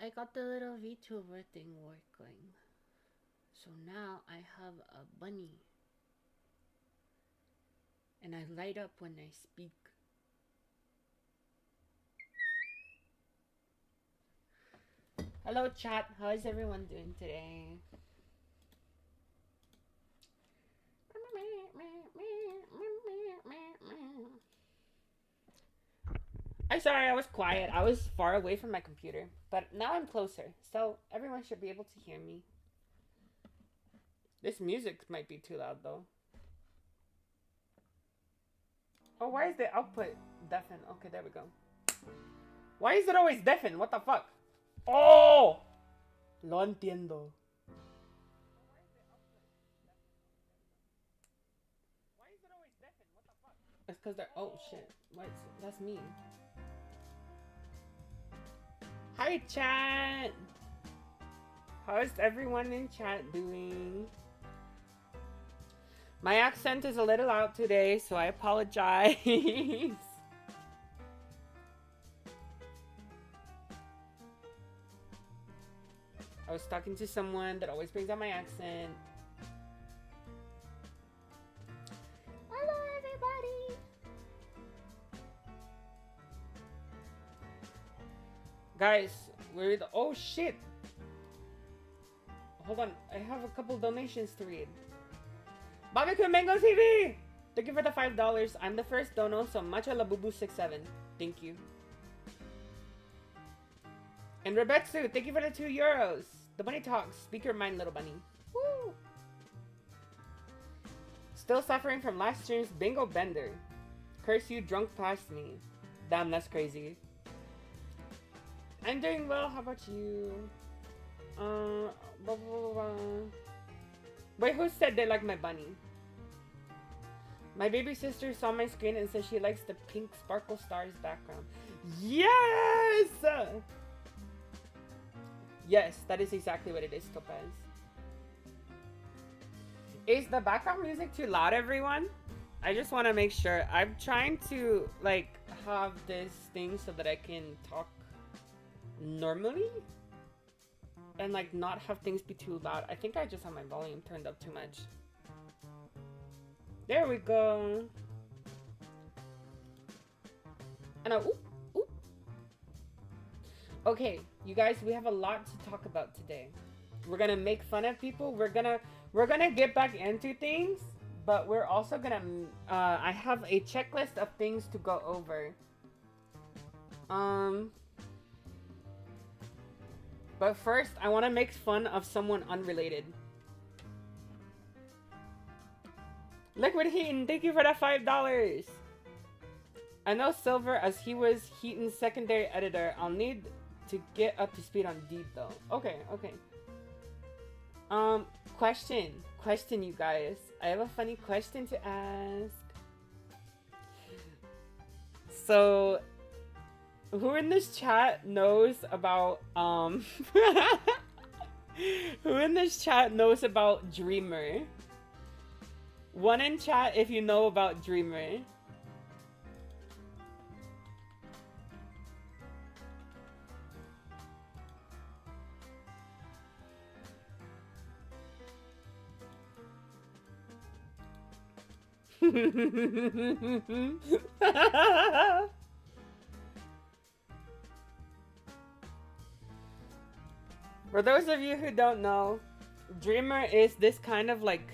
I got the little VTuber thing working. So now I have a bunny. And I light up when I speak. Hello chat, how is everyone doing today? I'm sorry I was quiet. I was far away from my computer. But now I'm closer, so everyone should be able to hear me. This music might be too loud though. Oh, why is the output deafened? Okay, there we go. Why is it always deafened? What the fuck? Oh! Lo entiendo. It's because they're. Oh shit. What? That's me. Hi, chat! How's everyone in chat doing? My accent is a little out today, so I apologize. I was talking to someone that always brings out my accent. Hello, everybody! Guys, we're the. Oh shit! Hold on, I have a couple donations to read. Barbecue Mango TV! Thank you for the $5. I'm the first dono, so Macha Labubu67. Thank you. And Rebetsu, thank you for the €2. The bunny talks. Speak your mind, little bunny. Woo! Still suffering from last stream's bingo bender. Curse you, drunk past me. Damn, that's crazy. I'm doing well. How about you? Blah, blah, blah, blah. Wait, who said they like my bunny? My baby sister saw my screen and said she likes the pink sparkle stars background. Yes! Yes, that is exactly what it is, Topaz. Is the background music too loud, everyone? I just want to make sure. I'm trying to, like, have this thing so that I can talk normally and, like, not have things be too loud. I think I just have my volume turned up too much. There we go. And oop, oop. Okay, you guys, we have a lot to talk about today. We're gonna make fun of people. We're gonna get back into things, but we're also gonna. I have a checklist of things to go over. But first, I want to make fun of someone unrelated. Liquid Heaton, thank you for that $5. I know Silver as he was Heaton's secondary editor. I'll need to get up to speed on Deep though. Okay, okay. Question, you guys. I have a funny question to ask. So, who in this chat knows about who in this chat knows about Dreamer? One in chat if you know about Dreamer. For those of you who don't know, Dreamer is this kind of like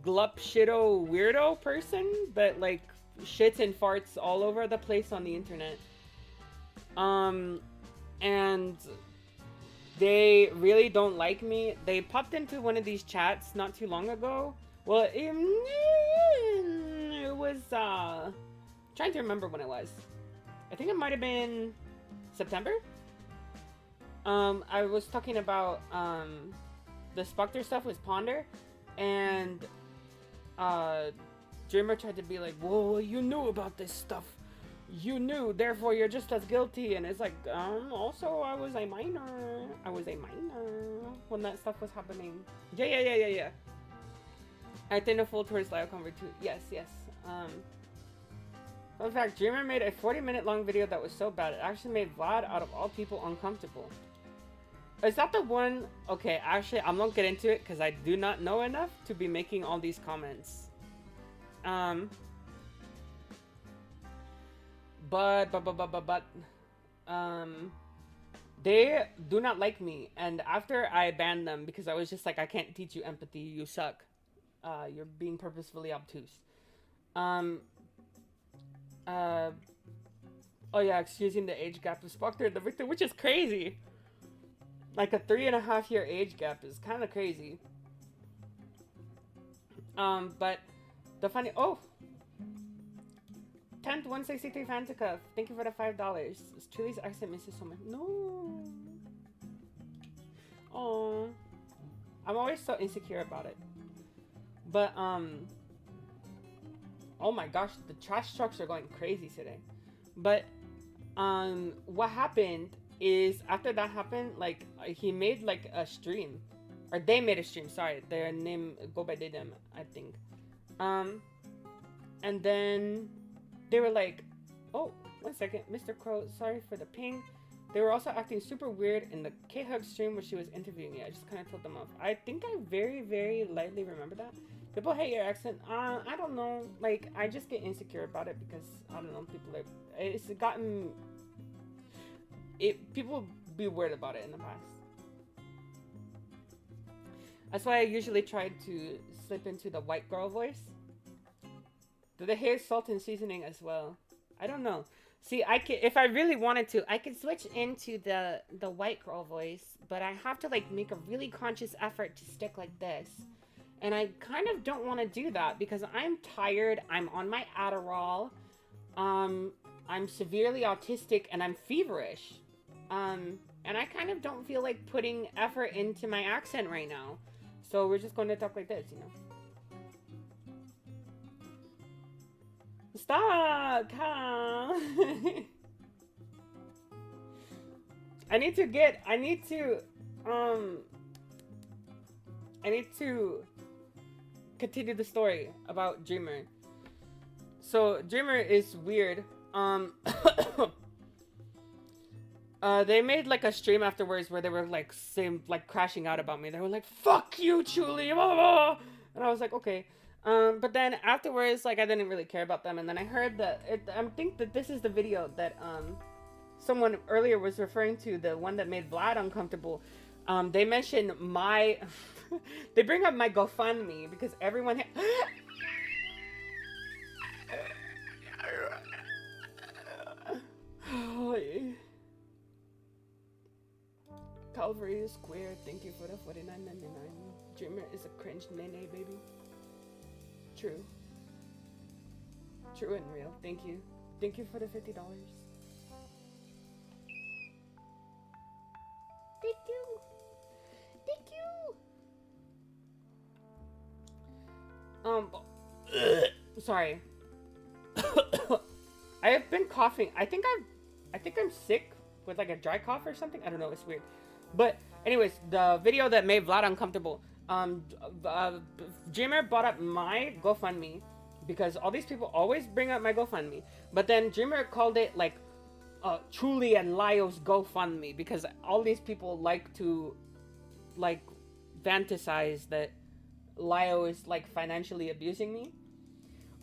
glup shitto weirdo person that like shits and farts all over the place on the internet. And they really don't like me. They popped into one of these chats not too long ago. Well, it was trying to remember when it was. I think it might have been September. I was talking about the Spectre stuff with Ponder, and Dreamer tried to be like, "Whoa, you knew about this stuff. You knew, therefore you're just as guilty." And it's like, also I was a minor. I was a minor when that stuff was happening. Yeah. I think a full towards Lyle Convert too. Yes. Fun fact, Dreamer made a 40-minute long video that was so bad, it actually made Vlad, out of all people, uncomfortable. Is that the one? Okay, actually, I'm not get into it because I do not know enough to be making all these comments. Um, but, um, they do not like me, and after I banned them because I was just like, I can't teach you empathy. You suck. You're being purposefully obtuse. Um, uh, oh yeah, excusing the age gap of Spectre and the Victor, which is crazy. Like a 3.5 year age gap is kind of crazy. But the funny, 10th 163 Fantica, thank you for the $5. It's Truly's accent misses so much. No. Oh, I'm always so insecure about it. But oh my gosh, the trash trucks are going crazy today. But what happened is after that happened, like he made like a stream, or they made a stream. Sorry, their name go by they them, I think. And then they were like, oh, 1 second, Mr. Crow, sorry for the ping. They were also acting super weird in the K-Hug stream where she was interviewing me. I just kind of told them off. I think I very, very lightly remember that. People hate your accent. I don't know. Like, I just get insecure about it because, I don't know, it's gotten... People be weird about it in the past. That's why I usually try to slip into the white girl voice. Do they hate salt and seasoning as well? I don't know. See, I could, if I really wanted to, I could switch into the white girl voice, but I have to like make a really conscious effort to stick like this. And I kind of don't want to do that because I'm tired, I'm on my Adderall, I'm severely autistic, and I'm feverish. And I kind of don't feel like putting effort into my accent right now. So we're just going to talk like this, you know? Stop, Kyle. I need to continue the story about Dreamer. So Dreamer is weird. They made like a stream afterwards where they were like crashing out about me. They were like, "Fuck you, Julie," blah, blah, blah. And I was like, okay. But then afterwards, like I didn't really care about them. And then I heard that I think that this is the video that someone earlier was referring to, the one that made Vlad uncomfortable. They mentioned my, they bring up my GoFundMe because everyone. Calvary Square, thank you for the $49.99. Dreamer is a cringe nene, baby. True. True and real. Thank you. Thank you for the $50. Thank you. Thank you. Sorry. I have been coughing. I think I'm sick with like a dry cough or something. I don't know. It's weird. But anyways, the video that made Vlad uncomfortable. Dreamer brought up my GoFundMe because all these people always bring up my GoFundMe. But then Dreamer called it like Truly and Lio's GoFundMe because all these people like to like fantasize that Lio is like financially abusing me.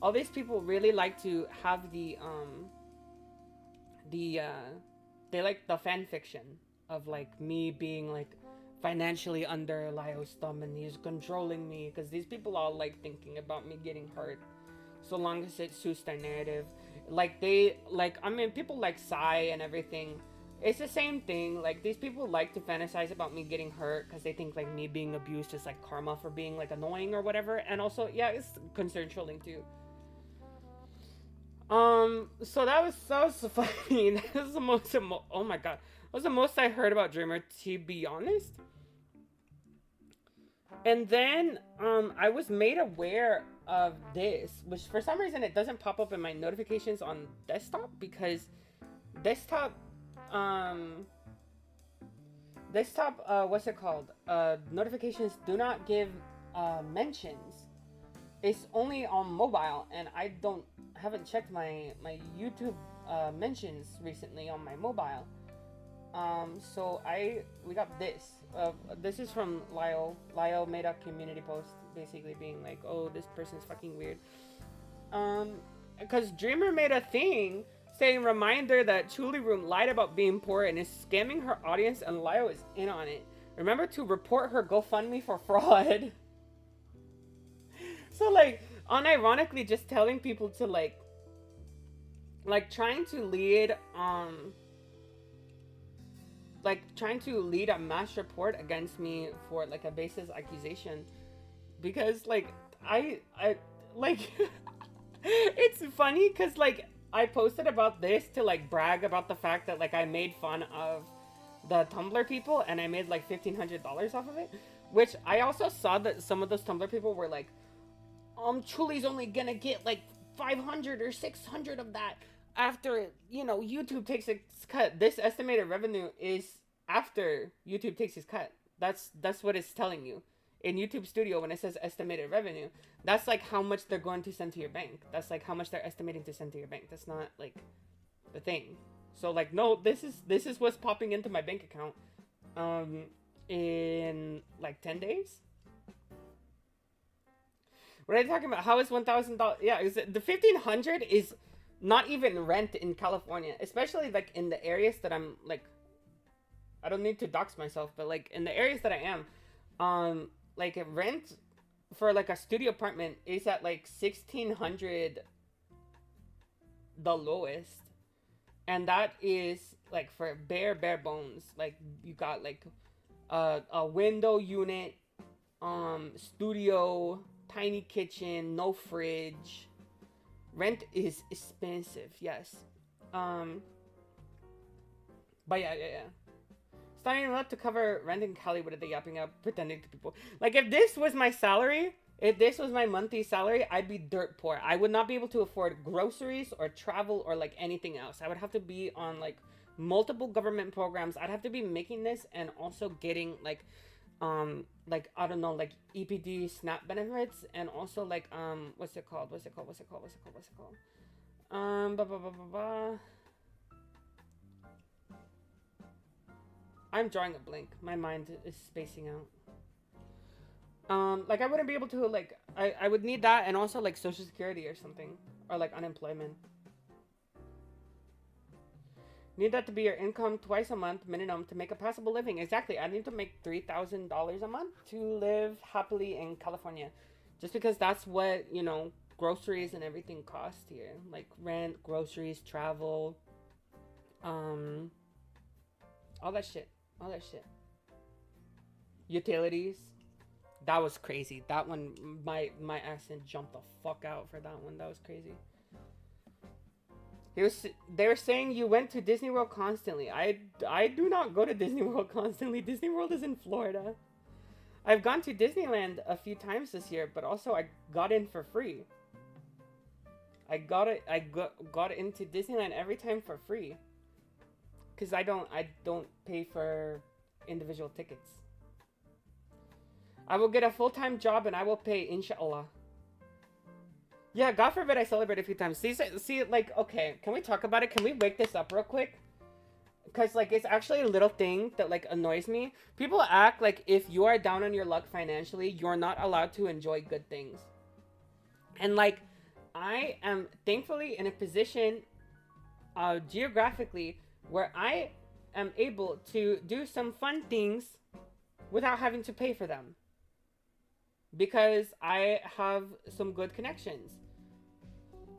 All these people really like to have they like the fan fiction of like me being like financially under Lio's thumb and he's controlling me, because these people all like thinking about me getting hurt so long as it suits their narrative. Like people like Psy and everything, it's the same thing. Like these people like to fantasize about me getting hurt because they think like me being abused is like karma for being like annoying or whatever. And also, yeah, it's concerned trolling too. So that was so funny. That was the most oh my god, that was the most I heard about Dreamer, to be honest. And then I was made aware of this, which for some reason it doesn't pop up in my notifications on desktop, because desktop what's it called, notifications do not give mentions. It's only on mobile, and I haven't checked my YouTube mentions recently on my mobile. So we got this. This is from Lyle. Lyle made a community post basically being like, "Oh, this person's fucking weird." Because Dreamer made a thing saying reminder that Truly Room lied about being poor and is scamming her audience, and Lyle is in on it. Remember to report her GoFundMe for fraud. So like, unironically, just telling people to like trying to lead like trying to lead a mass report against me for like a baseless accusation, because like I like it's funny because like I posted about this to like brag about the fact that like I made fun of the Tumblr people and I made like $1,500 off of it, which I also saw that some of those Tumblr people were like, Chuli's only gonna get like 500 or 600 of that after, you know, YouTube takes its cut. This estimated revenue is after YouTube takes its cut. That's what it's telling you. In YouTube Studio, when it says estimated revenue, that's like how much they're going to send to your bank. That's like how much they're estimating to send to your bank. That's not like the thing. So like, no, this is what's popping into my bank account in like 10 days. What are you talking about? How is $1,000? Yeah, the 1,500 is not even rent in California, especially like in the areas that I'm like, I don't need to dox myself, but like in the areas that I am, like rent for like a studio apartment is at like 1,600, the lowest, and that is like for bare bones. Like you got like a window unit, studio, tiny kitchen, no fridge. Rent is expensive, yes. But yeah. It's not even enough to cover rent in Cali. What are they yapping up, pretending to people? Like, if this was my salary, if this was my monthly salary, I'd be dirt poor. I would not be able to afford groceries or travel or like anything else. I would have to be on like multiple government programs. I'd have to be making this and also getting like I don't know, like EPD SNAP benefits, and also like what's it called? I'm drawing a blank. My mind is spacing out. Like I wouldn't be able to like I would need that, and also like Social Security or something, or like unemployment. Need that to be your income twice a month minimum to make a passable living. Exactly. I need to make $3,000 a month to live happily in California. Just because that's what, you know, groceries and everything cost here. Like rent, groceries, travel, all that shit. Utilities. That was crazy. That one, my accent jumped the fuck out for that one. That was crazy. They were saying you went to Disney World constantly. I do not go to Disney World constantly. Disney World is in Florida. I've gone to Disneyland a few times this year, but also I got in for free. I got into Disneyland every time for free. Cause I don't pay for individual tickets. I will get a full-time job and I will pay, inshallah. Yeah, God forbid I celebrate a few times. See, like, okay, can we talk about it? Can we wake this up real quick? Because, like, it's actually a little thing that, like, annoys me. People act like if you are down on your luck financially, you're not allowed to enjoy good things. And, like, I am thankfully in a position, geographically, where I am able to do some fun things without having to pay for them. Because I have some good connections.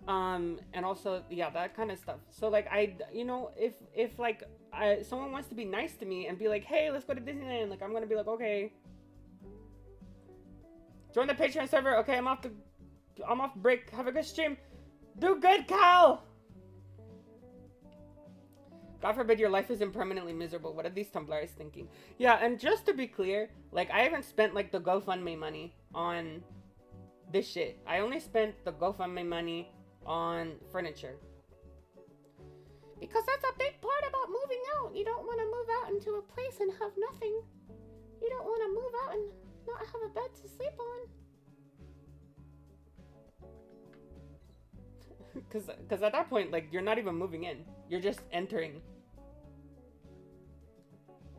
And also, yeah, that kind of stuff. So like, you know, if like someone wants to be nice to me and be like, hey, let's go to Disneyland, like I'm gonna be like, okay, join the Patreon server. Okay, I'm off break. Have a good stream. Do good, Cal. God forbid your life isn't permanently miserable. What are these Tumblrs thinking? Yeah, and just to be clear, like I haven't spent like the GoFundMe money on this shit. I only spent the GoFundMe money on furniture. Because that's a big part about moving out. You don't want to move out into a place and have nothing. You don't want to move out and not have a bed to sleep on. Because at that point, like, you're not even moving in. You're just entering.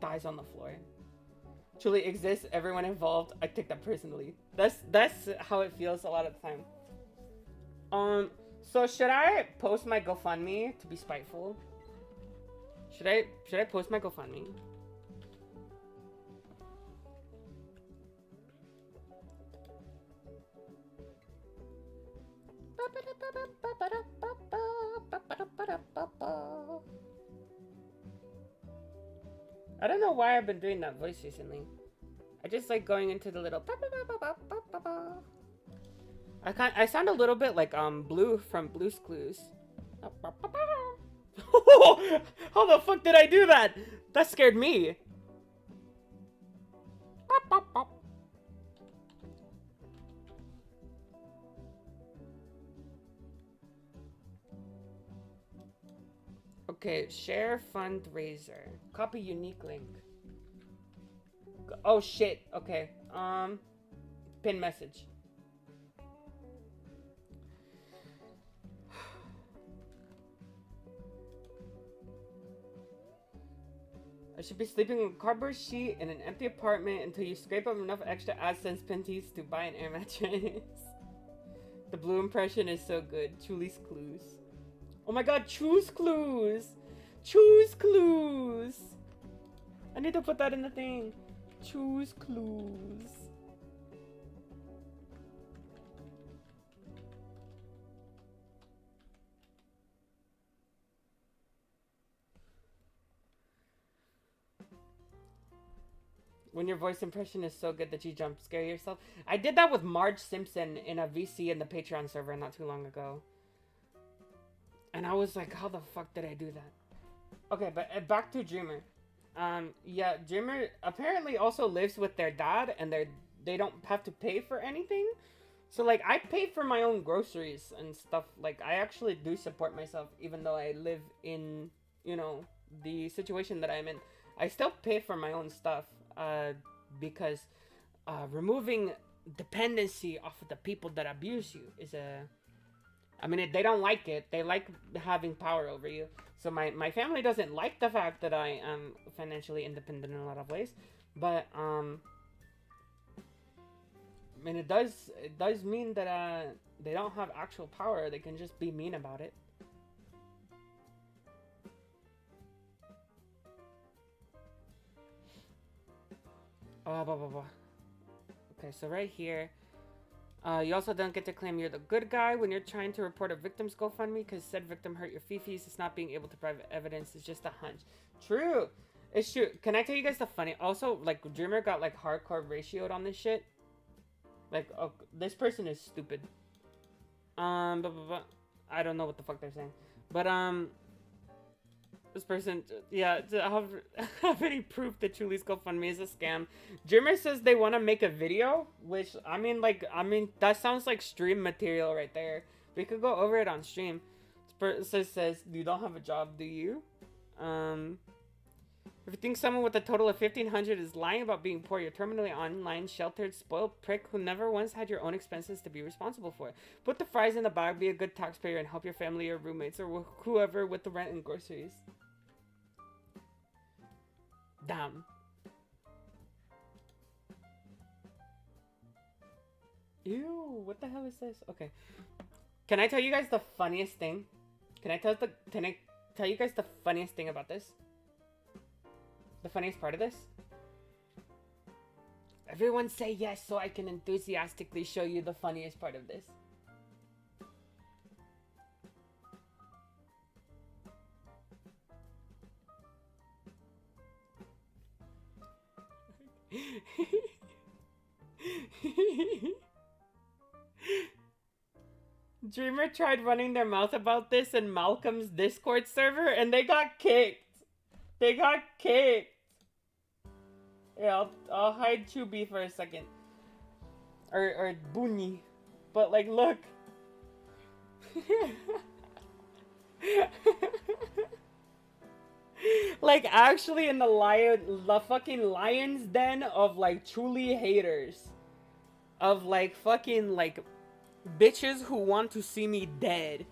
dies on the floor. Truly exists, everyone involved. I take that personally. That's how it feels a lot of the time. So should I post my GoFundMe to be spiteful? Should I post my GoFundMe? I don't know why I've been doing that voice recently. I just like going into the little. I sound a little bit like Blue from Blue's Clues. How the fuck did I do that? That scared me. Okay, share fundraiser. Copy unique link. Oh shit. Okay. Pin message. I should be sleeping on a cardboard sheet in an empty apartment until you scrape up enough extra AdSense pennies to buy an air mattress. The blue impression is so good. Chuli's Clues. Oh my god, choose clues! Choose clues! I need to put that in the thing. Choose clues. When your voice impression is so good that you jump scare yourself. I did that with Marge Simpson in a VC in the Patreon server not too long ago. And I was like, how the fuck did I do that? Okay, but back to Dreamer. Yeah, Dreamer apparently also lives with their dad, and they don't have to pay for anything. So like, I pay for my own groceries and stuff. Like, I actually do support myself, even though I live in, you know, the situation that I'm in. I still pay for my own stuff, because removing dependency off of the people that abuse you is a... I mean, they don't like it. They like having power over you. So my family doesn't like the fact that I am financially independent in a lot of ways. But, I mean, it does mean that, they don't have actual power. They can just be mean about it. Blah, blah, blah. Okay, so right here. You also don't get to claim you're the good guy when you're trying to report a victim's GoFundMe because said victim hurt your fifis. It's not being able to provide evidence. It's just a hunch. True. It's true. Can I tell you guys the funny... Also, like, Dreamer got, like, hardcore ratioed on this shit. Like, oh, this person is stupid. Blah, blah, blah. I don't know what the fuck they're saying. But, this person, yeah, to have any proof that Chuli's GoFundMe is a scam. Dreamer says they want to make a video, which, I mean, that sounds like stream material right there. We could go over it on stream. This person says, you don't have a job, do you? If you think someone with a total of 1,500 is lying about being poor, you're terminally online, sheltered, spoiled prick who never once had your own expenses to be responsible for. Put the fries in the bag, be a good taxpayer, and help your family or roommates or whoever with the rent and groceries. Damn. Ew, what the hell is this? Okay. Can I tell you guys the funniest thing? Can I tell you guys the funniest thing about this? The funniest part of this? Everyone say yes so I can enthusiastically show you the funniest part of this. Dreamer tried running their mouth about this in Malcolm's Discord server and they got kicked. They got kicked. Yeah, I'll hide Chubby for a second. Or Booney. But like, look. Like, actually in the fucking lion's den of like truly haters. Of like fucking like bitches who want to see me dead.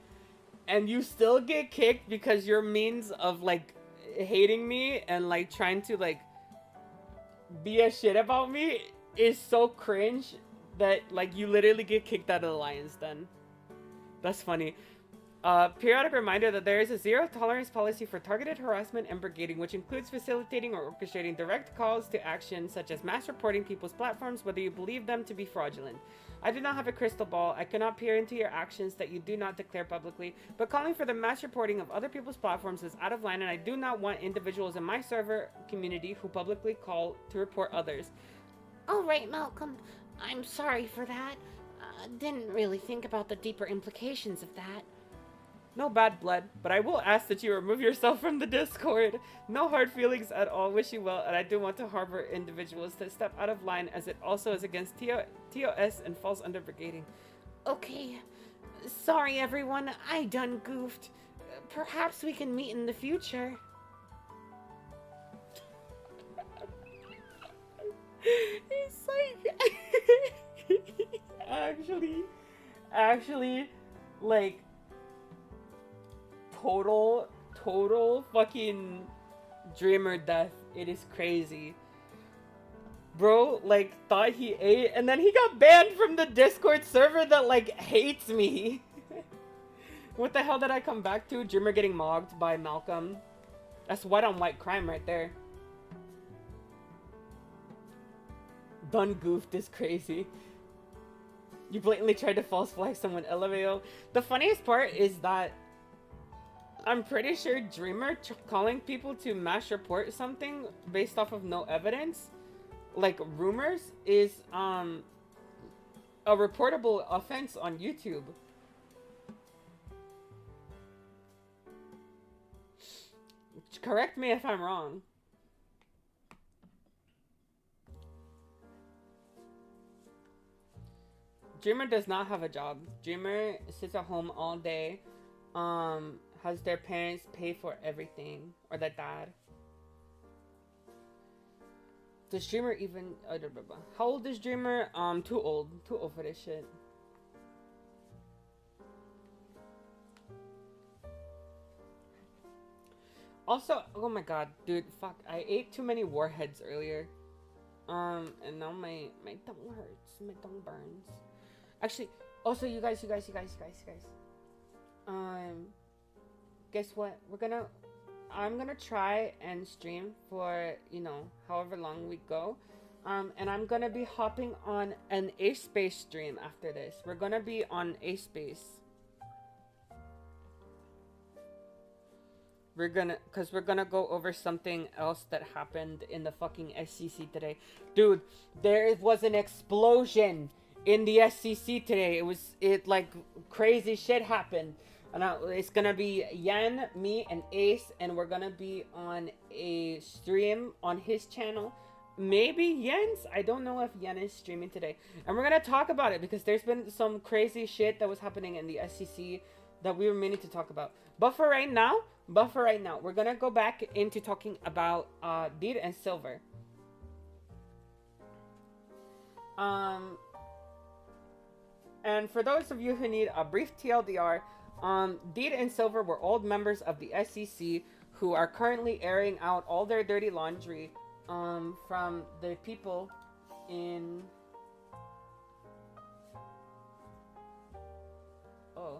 And you still get kicked because your means of like hating me and like trying to like BS shit about me is so cringe that like you literally get kicked out of the Lions Den. That's funny. Periodic reminder that there is a zero tolerance policy for targeted harassment and brigading, which includes facilitating or orchestrating direct calls to action, such as mass reporting people's platforms, whether you believe them to be fraudulent. I do not have a crystal ball. I cannot peer into your actions that you do not declare publicly, but calling for the mass reporting of other people's platforms is out of line, and I do not want individuals in my server community who publicly call to report others. All right, Malcolm. I'm sorry for that. Didn't really think about the deeper implications of that. No bad blood, but I will ask that you remove yourself from the Discord. No hard feelings at all. Wish you well, and I do want to harbor individuals that step out of line, as it also is against TOS and falls under brigading. Okay. Sorry, everyone. I done goofed. Perhaps we can meet in the future. He's like... actually, like... Total fucking dreamer death. It is crazy. Bro, like, thought he ate, and then he got banned from the Discord server that, like, hates me. What the hell did I come back to? Dreamer getting mogged by Malcolm. That's white on white crime right there. Done goofed is crazy. You blatantly tried to false flag someone, LMAO. The funniest part is that I'm pretty sure Dreamer calling people to mass report something based off of no evidence, like rumors, is a reportable offense on YouTube. Correct me if I'm wrong. Dreamer does not have a job. Dreamer sits at home all day. Has their parents pay for everything, or their dad. Does Dreamer even... how old is Dreamer? Too old for this shit. Also, oh my god, dude, fuck, I ate too many warheads earlier. And now my tongue hurts, my tongue burns. Actually, also, you guys. Guess what? I'm gonna try and stream for, you know, however long we go. And I'm gonna be hopping on an A-Space stream after this. We're gonna be on A-Space. We're gonna go over something else that happened in the fucking SCC today. Dude, there was an explosion in the SCC today. Like, crazy shit happened. And it's gonna be Yan, me, and Ace, and we're gonna be on a stream on his channel. Maybe Yen's? I don't know if Yen is streaming today. And we're gonna talk about it because there's been some crazy shit that was happening in the SCC that we were meaning to talk about. But for right now, we're gonna go back into talking about DEAUX and Silver. And for those of you who need a brief TLDR, DEAUX and Silver were old members of the SEC who are currently airing out all their dirty laundry from the people in... Oh.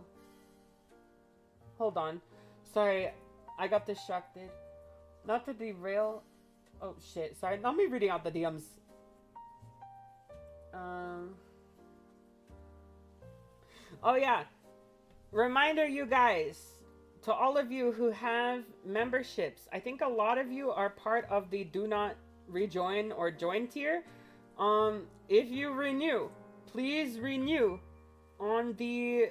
Hold on. Sorry, I got distracted. Not to derail... Oh shit, sorry, not me reading out the DMs. Oh yeah. Reminder, you guys, to all of you who have memberships, I think a lot of you are part of the do not rejoin or join tier. If you renew, please renew on the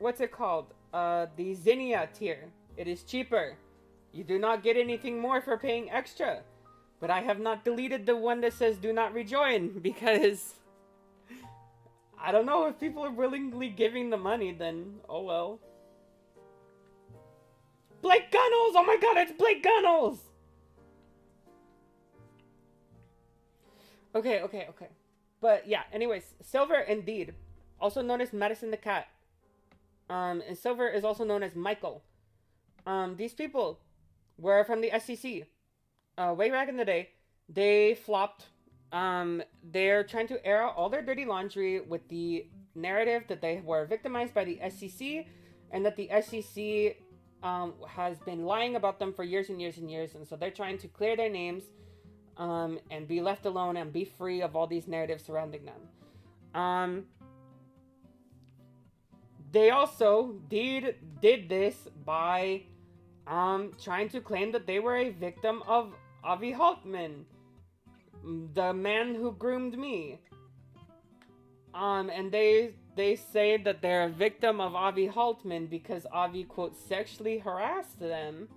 what's it called? The Zinnia tier. It is cheaper. You do not get anything more for paying extra. But I have not deleted the one that says do not rejoin because I don't know if people are willingly giving the money, then oh well. Blake Gunnels! Oh my god, it's Blake Gunnels! Okay. But yeah, anyways, Silver and DEAUX, also known as Madison the Cat. And Silver is also known as Michael. These people were from the SEC. Way back in the day. they flopped. They're trying to air out all their dirty laundry with the narrative that they were victimized by the SEC, and that the SEC has been lying about them for years and years and years, and so they're trying to clear their names, and be left alone and be free of all these narratives surrounding them. They also did this by trying to claim that they were a victim of Avi Haltman, the man who groomed me. And they say that they're a victim of Avi Haltman because Avi, quote, sexually harassed them.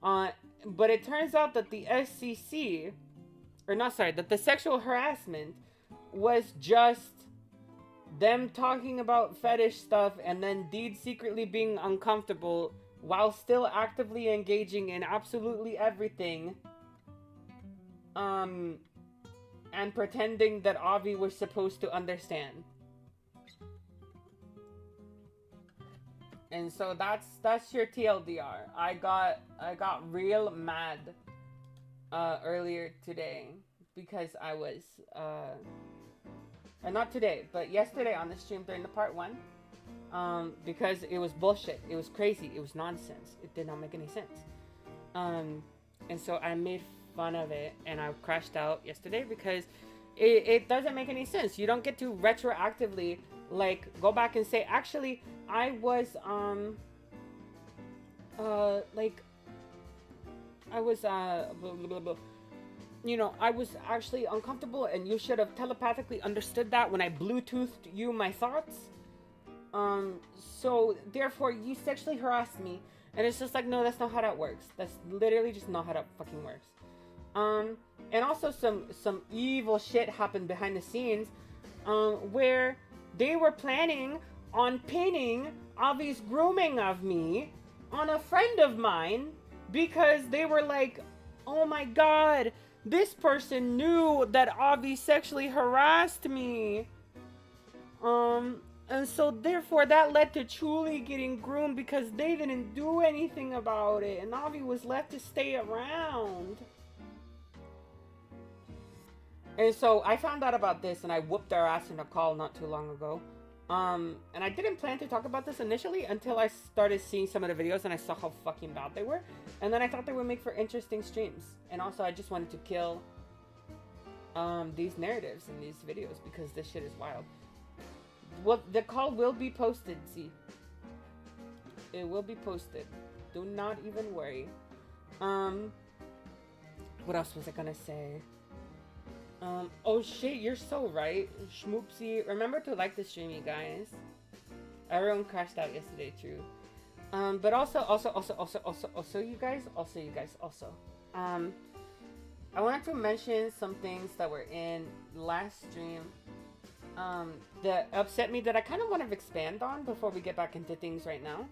But it turns out that the SEC, that the sexual harassment was just them talking about fetish stuff, and then Deed secretly being uncomfortable while still actively engaging in absolutely everything. And pretending that Avi was supposed to understand. And so that's your TLDR. I got real mad earlier today because I was not today, but yesterday on the stream during the part 1, because it was bullshit. It was crazy. It was nonsense. It did not make any sense. And so I made fun of it, and I crashed out yesterday because it doesn't make any sense. You don't get to retroactively like go back and say, actually, I was I was actually uncomfortable, and you should have telepathically understood that when I Bluetoothed you my thoughts. So therefore you sexually harassed me. And it's just like, no, that's not how that works. That's literally just not how that fucking works. And also some evil shit happened behind the scenes, where they were planning on pinning Avi's grooming of me on a friend of mine, because they were like, oh my god, this person knew that Avi sexually harassed me. And so therefore that led to Truly getting groomed because they didn't do anything about it, and Avi was left to stay around. And so I found out about this, and I whooped their ass in a call not too long ago. And I didn't plan to talk about this initially until I started seeing some of the videos and I saw how fucking bad they were. And then I thought they would make for interesting streams. And also I just wanted to kill these narratives in these videos because this shit is wild. Well, the call will be posted, see. It will be posted. Do not even worry. What else was I gonna say? Oh shit, you're so right. Schmoopsy. Remember to like the stream, you guys. Everyone crashed out yesterday, true. But also, you guys. I wanted to mention some things that were in last stream that upset me that I kind of want to expand on before we get back into things right now.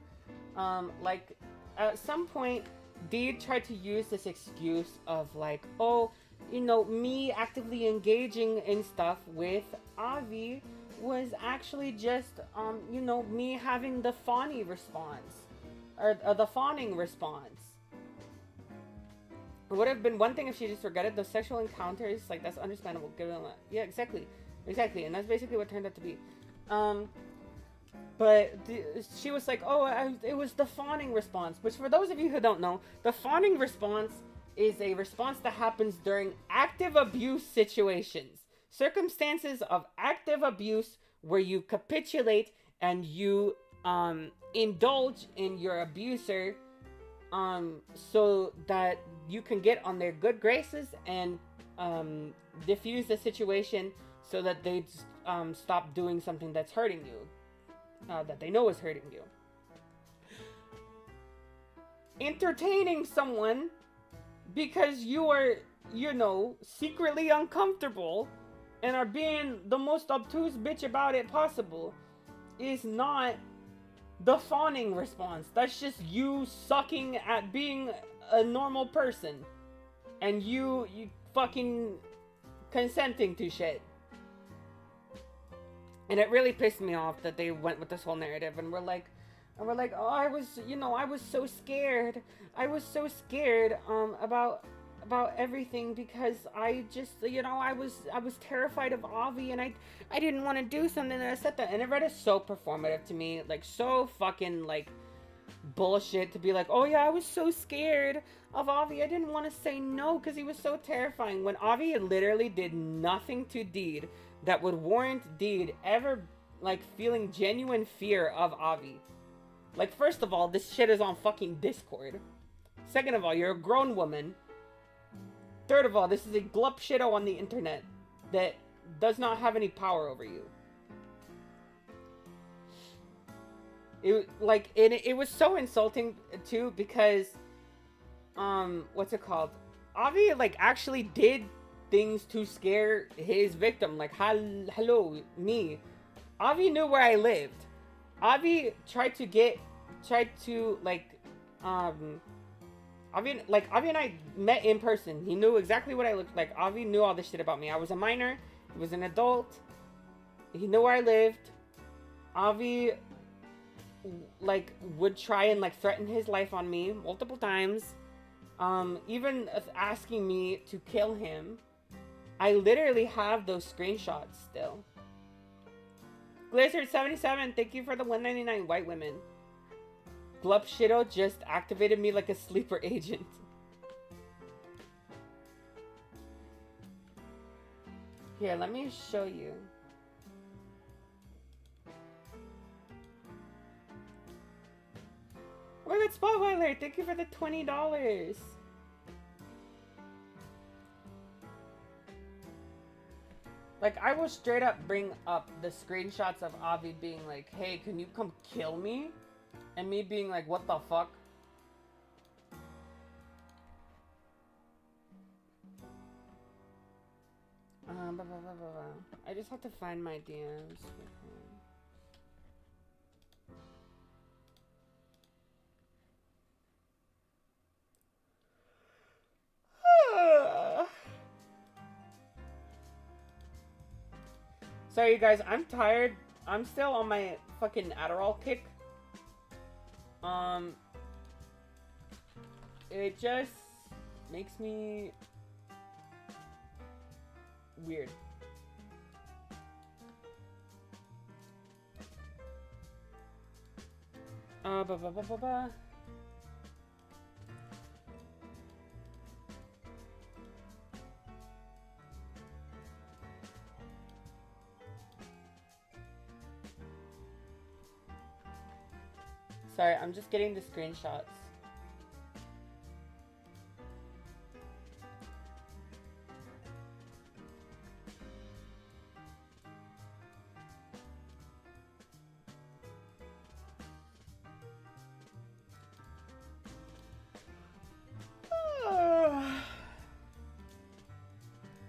Like, at some point, Dee tried to use this excuse of like, oh, you know, me actively engaging in stuff with Avi was actually just, you know, me having the fawny response. Or the fawning response. It would have been one thing if she just regretted those sexual encounters. Like, that's understandable. Given that. Yeah, exactly. Exactly. And that's basically what turned out to be. But she was like, oh, it was the fawning response. Which, for those of you who don't know, the fawning response is a response that happens during active abuse situations. Circumstances of active abuse where you capitulate and you indulge in your abuser so that you can get on their good graces and diffuse the situation so that they stop doing something that's hurting you, that they know is hurting you. Entertaining someone because you are, you know, secretly uncomfortable and are being the most obtuse bitch about it possible is not the fawning response. That's just you sucking at being a normal person and you fucking consenting to shit. And it really pissed me off that they went with this whole narrative and we're like, oh, I was so scared. I was so scared about about everything because I just, you know, I was terrified of Avi, and I didn't want to do something, and I said that, and it read is so performative to me, like so fucking like bullshit to be like, oh yeah, I was so scared of Avi, I didn't want to say no because he was so terrifying, when Avi literally did nothing to Deed that would warrant Deed ever like feeling genuine fear of Avi. Like, first of all, this shit is on fucking Discord. Second of all, you're a grown woman. Third of all, this is a glup shitto on the internet that does not have any power over you. It was so insulting too because what's it called? Avi like actually did things to scare his victim. Like, hello, me. Avi knew where I lived. Avi tried to like Avi and I met in person. He knew exactly what I looked like. Avi knew all this shit about me. I was a minor. He was an adult. He knew where I lived. Avi like would try and like threaten his life on me multiple times. Even asking me to kill him. I literally have those screenshots still. Blizzard77, thank you for the 199 white women. Glup Shitto just activated me like a sleeper agent. Here, let me show you. Look at Spotlight, thank you for the $20. Like, I will straight up bring up the screenshots of Avi being like, hey, can you come kill me? And me being like, what the fuck? I just have to find my DMs. Sorry, you guys, I'm tired. I'm still on my fucking Adderall kick. It just makes me weird. Sorry, I'm just getting the screenshots.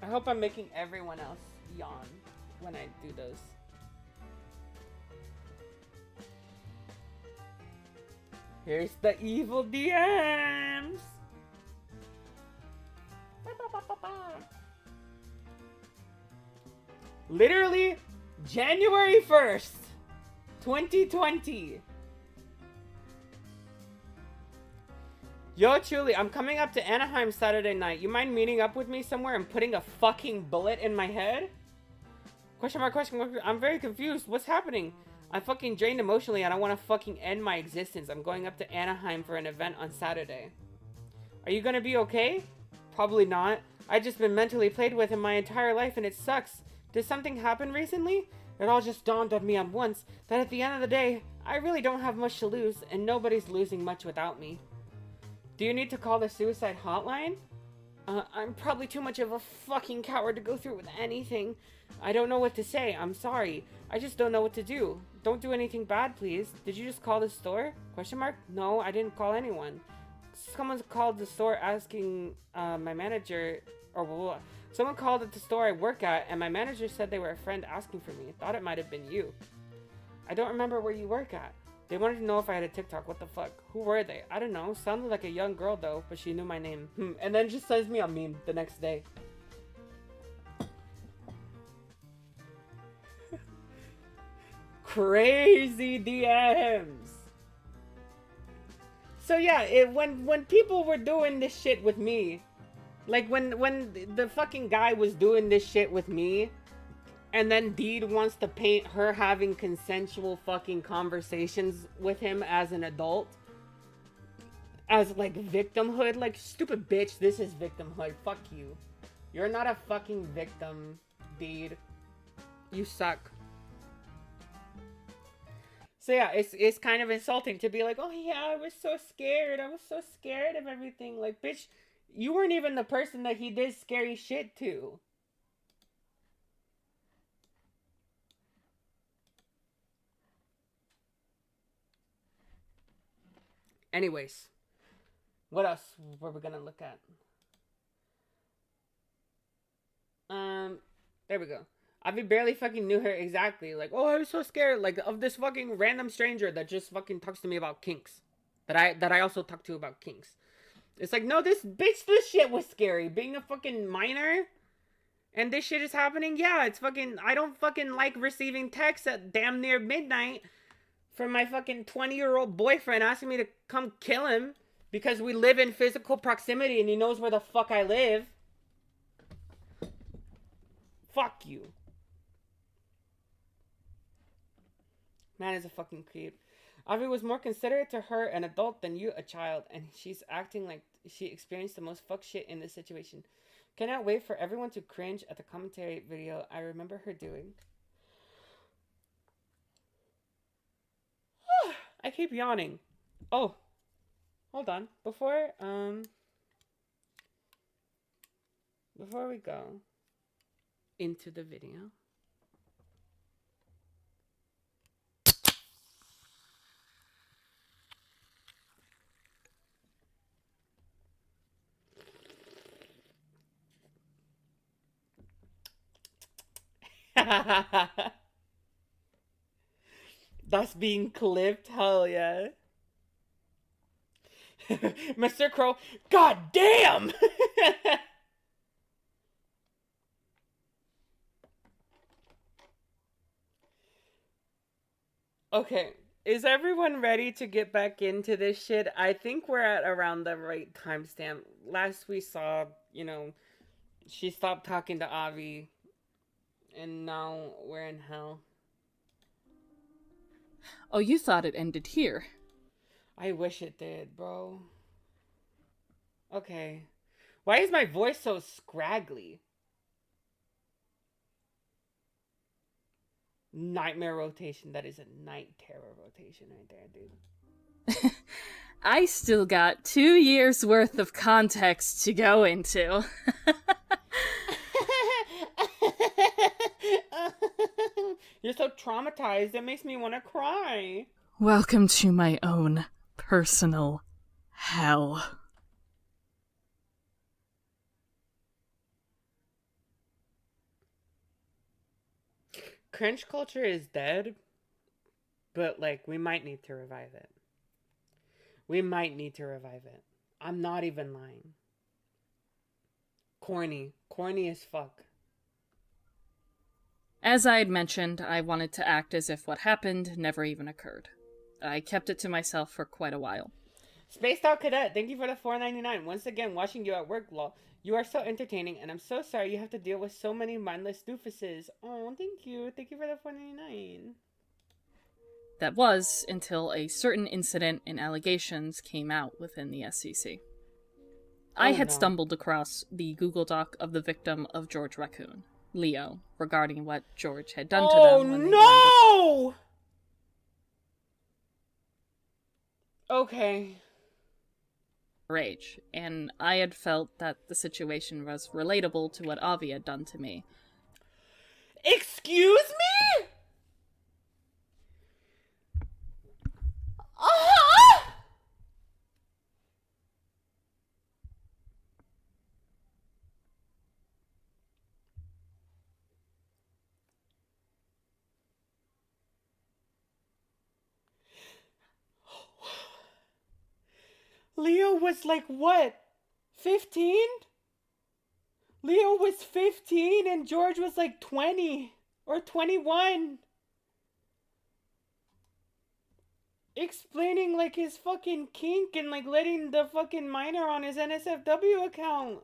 I hope I'm making everyone else yawn when I do those. Here's the evil DMs! Literally, January 1st, 2020. Yo, Chuli, I'm coming up to Anaheim Saturday night. You mind meeting up with me somewhere and putting a fucking bullet in my head? Question mark, question mark. I'm very confused. What's happening? I'm fucking drained emotionally and I want to fucking end my existence. I'm going up to Anaheim for an event on Saturday. Are you gonna be okay? Probably not. I've just been mentally played with in my entire life and it sucks. Did something happen recently? It all just dawned on me at once that at the end of the day, I really don't have much to lose and nobody's losing much without me. Do you need to call the suicide hotline? I'm probably too much of a fucking coward to go through with anything. I don't know what to say. I'm sorry. I just don't know what to do. Don't do anything bad, please. Did you just call the store? Question mark? No, I didn't call anyone. Someone called the store asking my manager, or someone called at the store I work at, and my manager said they were a friend asking for me. Thought it might have been you. I don't remember where you work at. They wanted to know if I had a TikTok. What the fuck? Who were they? I don't know. Sounded like a young girl though, but she knew my name. And then just sends me a meme the next day. Crazy DMs. So yeah, when people were doing this shit with me, Like when the fucking guy was doing this shit with me, and then Deed wants to paint her having consensual fucking conversations with him as an adult as like victimhood. Like, stupid bitch, this is victimhood. Fuck you. You're not a fucking victim, Deed. You suck. So yeah, it's kind of insulting to be like, oh yeah, I was so scared. I was so scared of everything. Like, bitch, you weren't even the person that he did scary shit to. Anyways, what else were we gonna look at? There we go. Avi barely fucking knew her exactly. Like, oh, I was so scared, like, of this fucking random stranger that just fucking talks to me about kinks. That I also talk to about kinks. It's like, no, this shit was scary. Being a fucking minor and this shit is happening. Yeah, it's fucking, I don't fucking like receiving texts at damn near midnight from my fucking 20-year-old boyfriend asking me to come kill him because we live in physical proximity and he knows where the fuck I live. Fuck you. Man is a fucking creep. Avi was more considerate to her, an adult, than you, a child, and she's acting like she experienced the most fuck shit in this situation. Cannot wait for everyone to cringe at the commentary video I remember her doing. I keep yawning. Oh, hold on. Before we go into the video. That's being clipped. Hell yeah. Mr. Crow. God damn. Okay. Is everyone ready to get back into this shit? I think we're at around the right timestamp. Last we saw, she stopped talking to Avi. And now we're in hell. Oh, you thought it ended here. I wish it did, bro. Okay. Why is my voice so scraggly? Nightmare rotation. That is a night terror rotation right there, dude. I still got 2 years worth of context to go into. You're so traumatized. It makes me want to cry. Welcome to my own personal hell. Cringe culture is dead, but, like, we might need to revive it. We might need to revive it. I'm not even lying. Corny. Corny as fuck. As I had mentioned, I wanted to act as if what happened never even occurred. I kept it to myself for quite a while. Spaced Out Cadet, thank you for the $4.99. Once again, watching you at work, lol. You are so entertaining, and I'm so sorry you have to deal with so many mindless doofuses. Oh, thank you. Thank you for the $4.99. That was until a certain incident and allegations came out within the SEC. I had stumbled across the Google Doc of the victim of George Raccoon, Leo, regarding what George had done to them when they no! Okay. Rage, and I had felt that the situation was relatable to what Avi had done to me. Excuse me? Leo was like, what? 15? Leo was 15 and George was like 20 or 21. Explaining like his fucking kink and like letting the fucking minor on his NSFW account.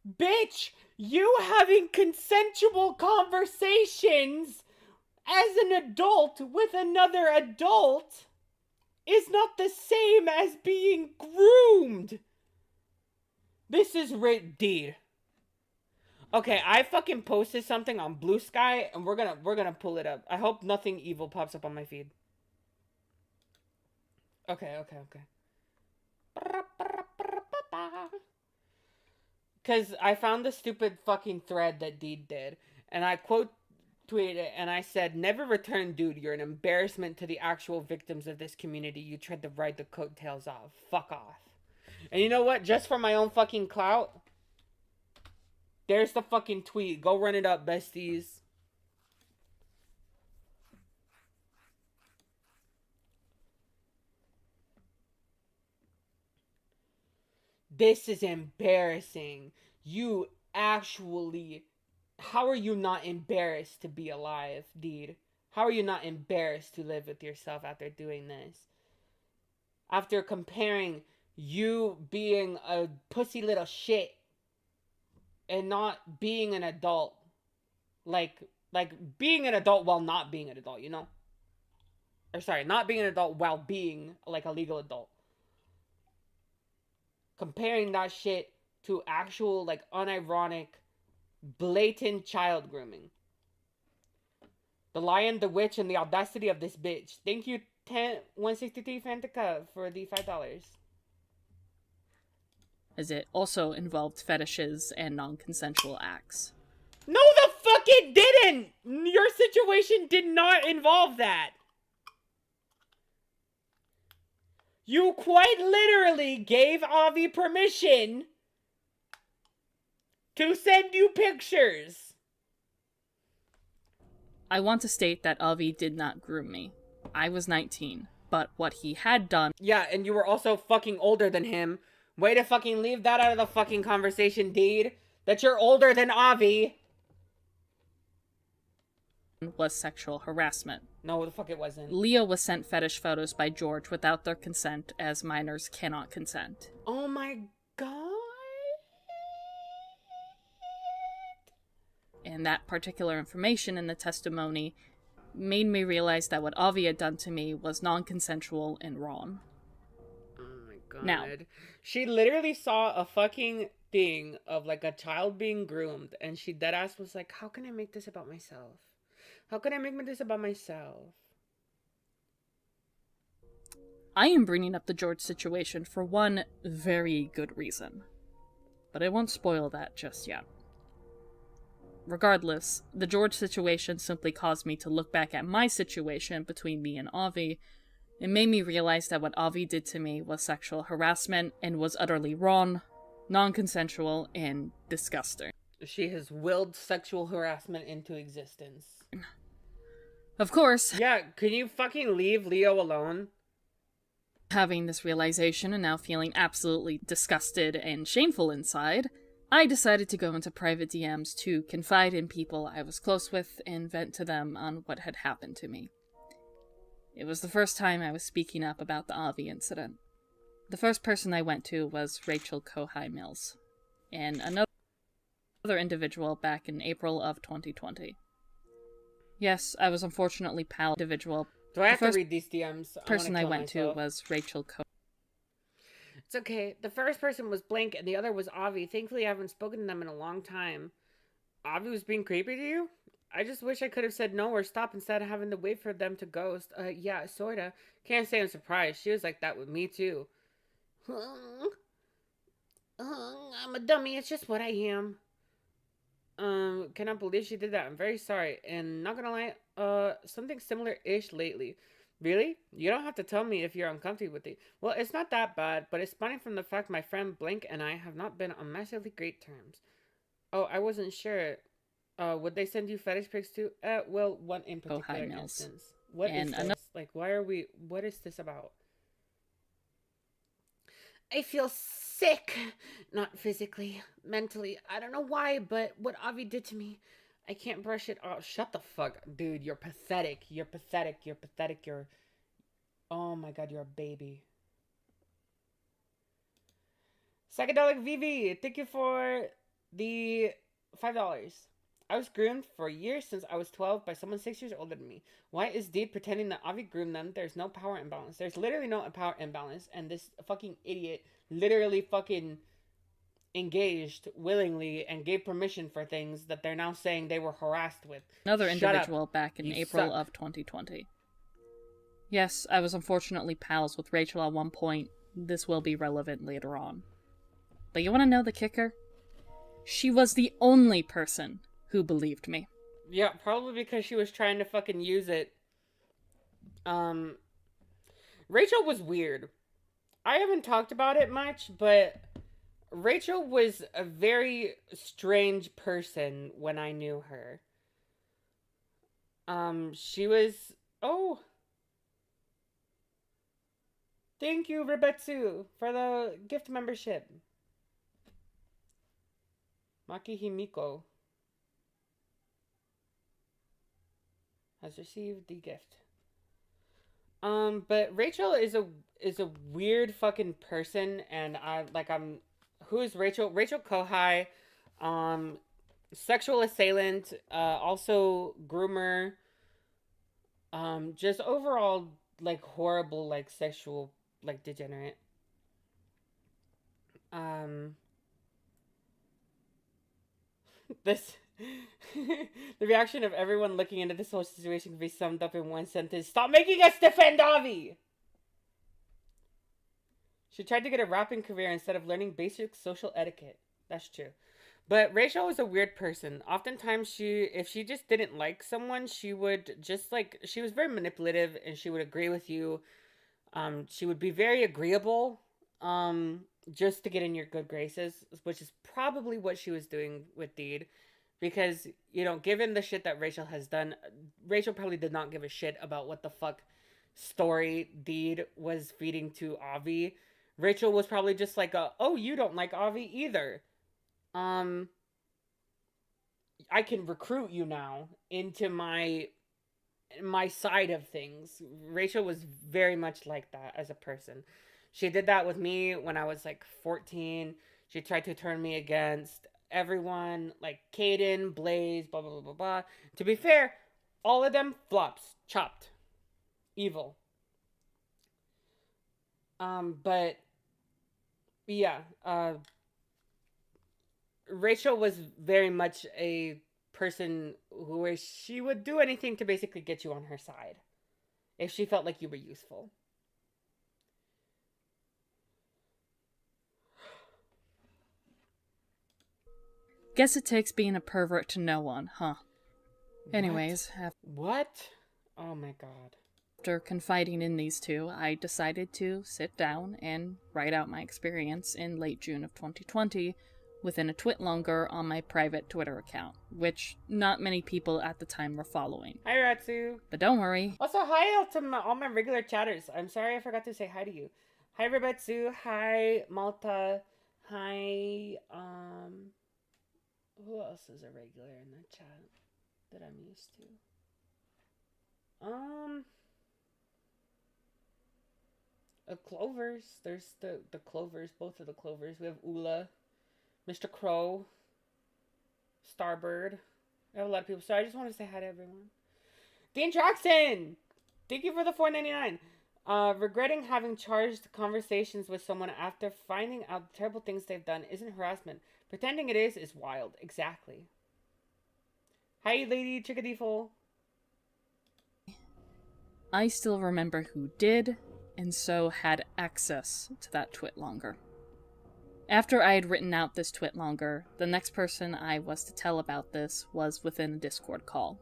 Bitch, you having consensual conversations as an adult with another adult is not the same as being groomed. This is deed. Okay, I fucking posted something on Blue Sky, and we're gonna pull it up. I hope nothing evil pops up on my feed. Okay. Because I found the stupid fucking thread that Deed did, and I quote tweeted it, and I said, "Never return, dude. You're an embarrassment to the actual victims of this community. You tried to ride the coattails of. Fuck off." And you know what? Just for my own fucking clout, there's the fucking tweet. Go run it up, besties. This is embarrassing. You actually... How are you not embarrassed to be alive, dude? How are you not embarrassed to live with yourself after doing this? After comparing you being a pussy little shit and not being an adult. Like being an adult while not being an adult, you know? Or sorry, not being an adult while being like a legal adult. Comparing that shit to actual like unironic blatant child grooming. The Lion, the Witch, and the audacity of this bitch. Thank you, 163 Fantica, for the $5. As it also involved fetishes and non-consensual acts. No, the fuck it didn't! Your situation did not involve that. You quite literally gave Avi permission to send you pictures. I want to state that Avi did not groom me. I was 19, but what he had done... Yeah, and you were also fucking older than him. Way to fucking leave that out of the fucking conversation, Deed. That you're older than Avi. ...was sexual harassment. No, the fuck it wasn't. Leah was sent fetish photos by George without their consent, as minors cannot consent. Oh my god. And that particular information in the testimony made me realize that what Avi had done to me was non-consensual and wrong. Oh my god. Now, she literally saw a fucking thing of like a child being groomed, and she deadass was like, how can I make this about myself? How can I make this about myself? I am bringing up the George situation for one very good reason. But I won't spoil that just yet. Regardless, the George situation simply caused me to look back at my situation between me and Avi. It made me realize that what Avi did to me was sexual harassment and was utterly wrong, non-consensual, and disgusting. She has willed sexual harassment into existence. Of course. Yeah, can you fucking leave Leo alone? Having this realization and now feeling absolutely disgusted and shameful inside, I decided to go into private DMs to confide in people I was close with and vent to them on what had happened to me. It was the first time I was speaking up about the Avi incident. The first person I went to was Rachel Kohai Mills, and another individual back in April of 2020. Yes, I was unfortunately pal individual. Do I have to read these DMs? The person I went to was Rachel Kohai. It's okay. The first person was Blank and the other was Avi. Thankfully, I haven't spoken to them in a long time. Avi was being creepy to you? I just wish I could have said no or stop instead of having to wait for them to ghost. Yeah, sorta. Can't say I'm surprised. She was like that with me, too. I'm a dummy. It's just what I am. Cannot believe she did that. I'm very sorry. And not gonna lie, something similar-ish lately. Really? You don't have to tell me if you're uncomfortable with it. Well, it's not that bad, but it's funny from the fact my friend Blank and I have not been on massively great terms. Oh, I wasn't sure. Would they send you fetish pics too? Well, one in particular instance. What is this? Like, why are we... What is this about? I feel sick. Not physically, mentally. I don't know why, but what Avi did to me, I can't brush it off. Shut the fuck. Dude, you're pathetic. You're pathetic. You're pathetic. You're... Oh my god, you're a baby. Psychedelic VV, thank you for The $5. I was groomed for years since I was 12 by someone 6 years older than me. Why is Deed pretending that Avi groomed them? There's no power imbalance. There's literally no power imbalance, and this fucking idiot literally fucking engaged willingly and gave permission for things that they're now saying they were harassed with. Another Shut individual up. back in You April suck. of 2020. Yes, I was unfortunately pals with Rachel at one point. This will be relevant later on. But you want to know the kicker? She was the only person who believed me. Yeah, probably because she was trying to fucking use it. Rachel was weird. I haven't talked about it much, but Rachel was a very strange person when I knew her. She was... Oh! Thank you, Rebetsu, for the gift membership. Maki Himiko has received the gift. But Rachel is a weird fucking person, and who is Rachel? Rachel Kohai, sexual assailant, also groomer, just overall like horrible, like sexual, like degenerate. This the reaction of everyone looking into this whole situation can be summed up in one sentence: stop making us defend Avi! She tried to get a rapping career instead of learning basic social etiquette. That's true. But Rachel was a weird person. Oftentimes if she just didn't like someone, she would just like, she was very manipulative and she would agree with you. She would be very agreeable, just to get in your good graces, which is probably what she was doing with Deed. Because, you know, given the shit that Rachel has done, Rachel probably did not give a shit about what the fuck story Deed was feeding to Avi. Rachel was probably just like, oh, you don't like Avi either. I can recruit you now into my side of things. Rachel was very much like that as a person. She did that with me when I was like 14. She tried to turn me against everyone, like Caden, Blaze, blah, blah, blah, blah, blah. To be fair, all of them flops. Chopped. Evil. But yeah, Rachel was very much a person where she would do anything to basically get you on her side if she felt like you were useful. Guess it takes being a pervert to know one, huh? Anyways, What? Oh my god. after confiding in these two, I decided to sit down and write out my experience in late June of 2020 within a twit longer on my private Twitter account, which not many people at the time were following. Hi, Ratsu. But don't worry. Also, hi to all my regular chatters. I'm sorry I forgot to say hi to you. Hi, Rebetsu. Hi, Malta. Hi, who else is a regular in the chat that I'm used to? Clovers. There's the Clovers, both of the Clovers. We have Ula, Mr. Crow, Starbird. I have a lot of people. So I just want to say hi to everyone. Dean Jackson! Thank you for the $4.99. Regretting having charged conversations with someone after finding out the terrible things they've done isn't harassment. Pretending it is wild. Exactly. Hi, Lady Chickadee-ful. I still remember who did, and so had access to that twit longer. After I had written out this twit longer, the next person I was to tell about this was within a Discord call,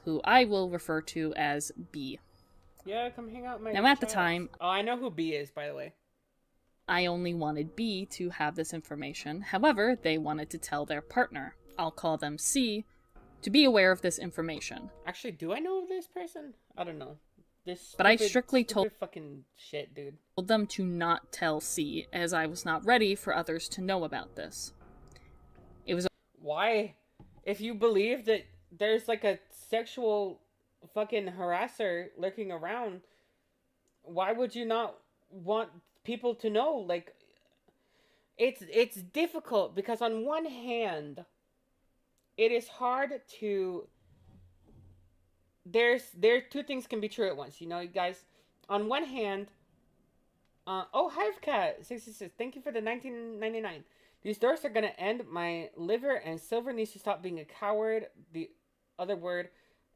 who I will refer to as B. Yeah, come hang out in my Now at the chat. time, Oh, I know who B is, by the way. I only wanted B to have this information. However, they wanted to tell their partner, I'll call them C, to be aware of this information. Actually, do I know this person? I don't know. This But I stupid- strictly stupid told fucking shit, dude. them to not tell C, as I was not ready for others to know about this. It was Why? If you believe that there's like a sexual fucking harasser lurking around, why would you not want people to know? Like, it's difficult because on one hand, it is hard to there two things can be true at once. You know, you guys. On one hand, oh, Hivecat 66. Thank you for the 1999. These DEAUX are gonna end. My liver and silver needs to stop being a coward. The other word,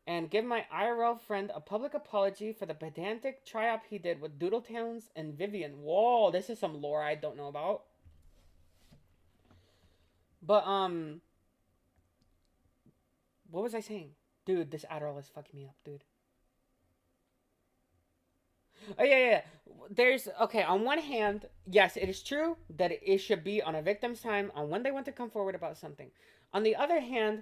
and give my IRL friend a public apology for the pedantic try-up he did with Doodletowns and Vivian. Whoa, this is some lore I don't know about. But what was I saying? Dude, this Adderall is fucking me up, dude. Oh, yeah. There's, okay, on one hand, yes, it is true that it should be on a victim's time on when they want to come forward about something. On the other hand,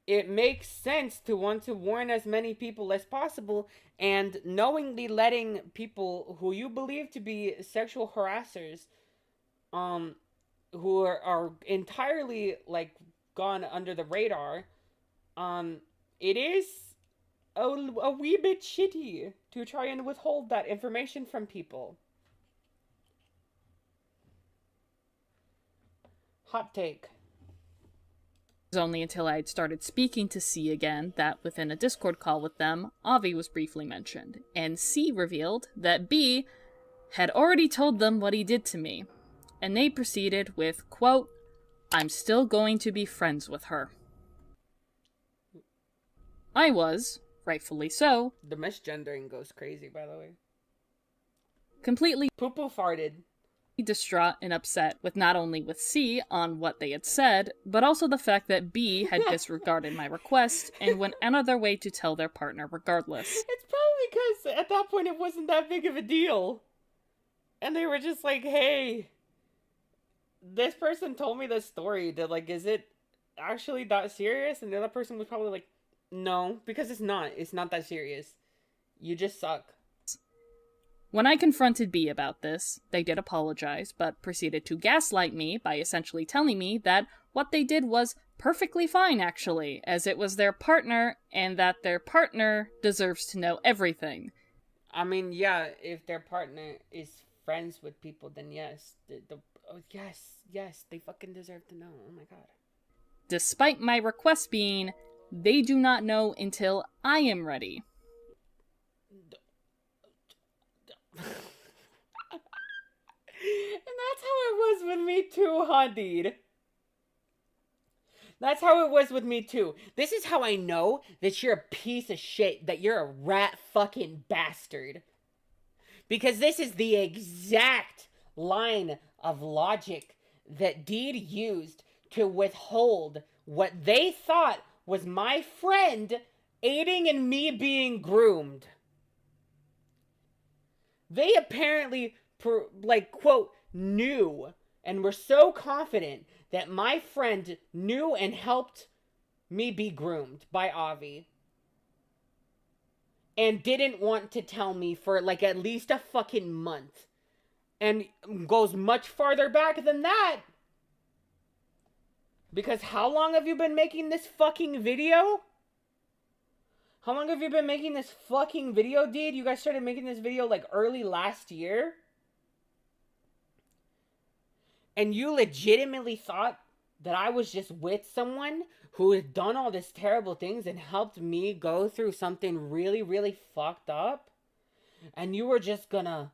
it makes sense to want to warn as many people as possible, and knowingly letting people who you believe to be sexual harassers, who are entirely, like, gone under the radar, it is a wee bit shitty to try and withhold that information from people. Hot take. It was only until I had started speaking to C again that within a Discord call with them, Avi was briefly mentioned, and C revealed that B had already told them what he did to me, and they proceeded with, quote, "I'm still going to be friends with her." I was, rightfully so, The misgendering goes crazy, by the way. completely Poo-poo farted. distraught and upset with not only with C on what they had said, but also the fact that B had disregarded my request and went another way to tell their partner regardless. It's probably because at that point it wasn't that big of a deal. And they were just like, hey, this person told me this story. That, like, is it actually that serious? And the other person was probably like, no, because it's not. It's not that serious. You just suck. When I confronted B about this, they did apologize, but proceeded to gaslight me by essentially telling me that what they did was perfectly fine, actually, as it was their partner, and that their partner deserves to know everything. I mean, yeah, if their partner is friends with people, then yes. Yes, they fucking deserve to know. Oh my god. Despite my request being, they do not know until I am ready. And that's how it was with me too, huh, dude? That's how it was with me too. This is how I know that you're a piece of shit, that you're a rat fucking bastard. Because this is the exact line of logic that Deed used to withhold what they thought was my friend aiding in me being groomed. They apparently, quote, knew and were so confident that my friend knew and helped me be groomed by Avi, and didn't want to tell me for like at least a fucking month, and goes much farther back than that. Because how long have you been making this fucking video? How long have you been making this fucking video, dude? You guys started making this video like early last year? And you legitimately thought that I was just with someone who had done all these terrible things and helped me go through something really, really fucked up? And you were just gonna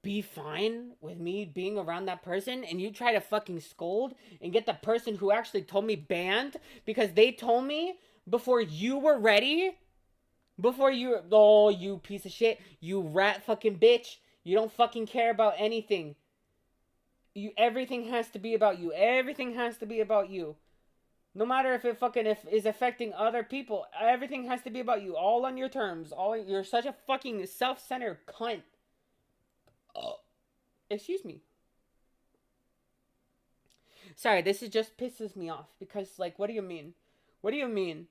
be fine with me being around that person, and you try to fucking scold and get the person who actually told me banned because they told me before you were ready? Before you, oh, you piece of shit, you rat fucking bitch, you don't fucking care about anything. Everything has to be about you. Everything has to be about you. No matter if it fucking is affecting other people, everything has to be about you. All on your terms. You're such a fucking self-centered cunt. Excuse me. Sorry, this just pisses me off because, like, what do you mean? What do you mean?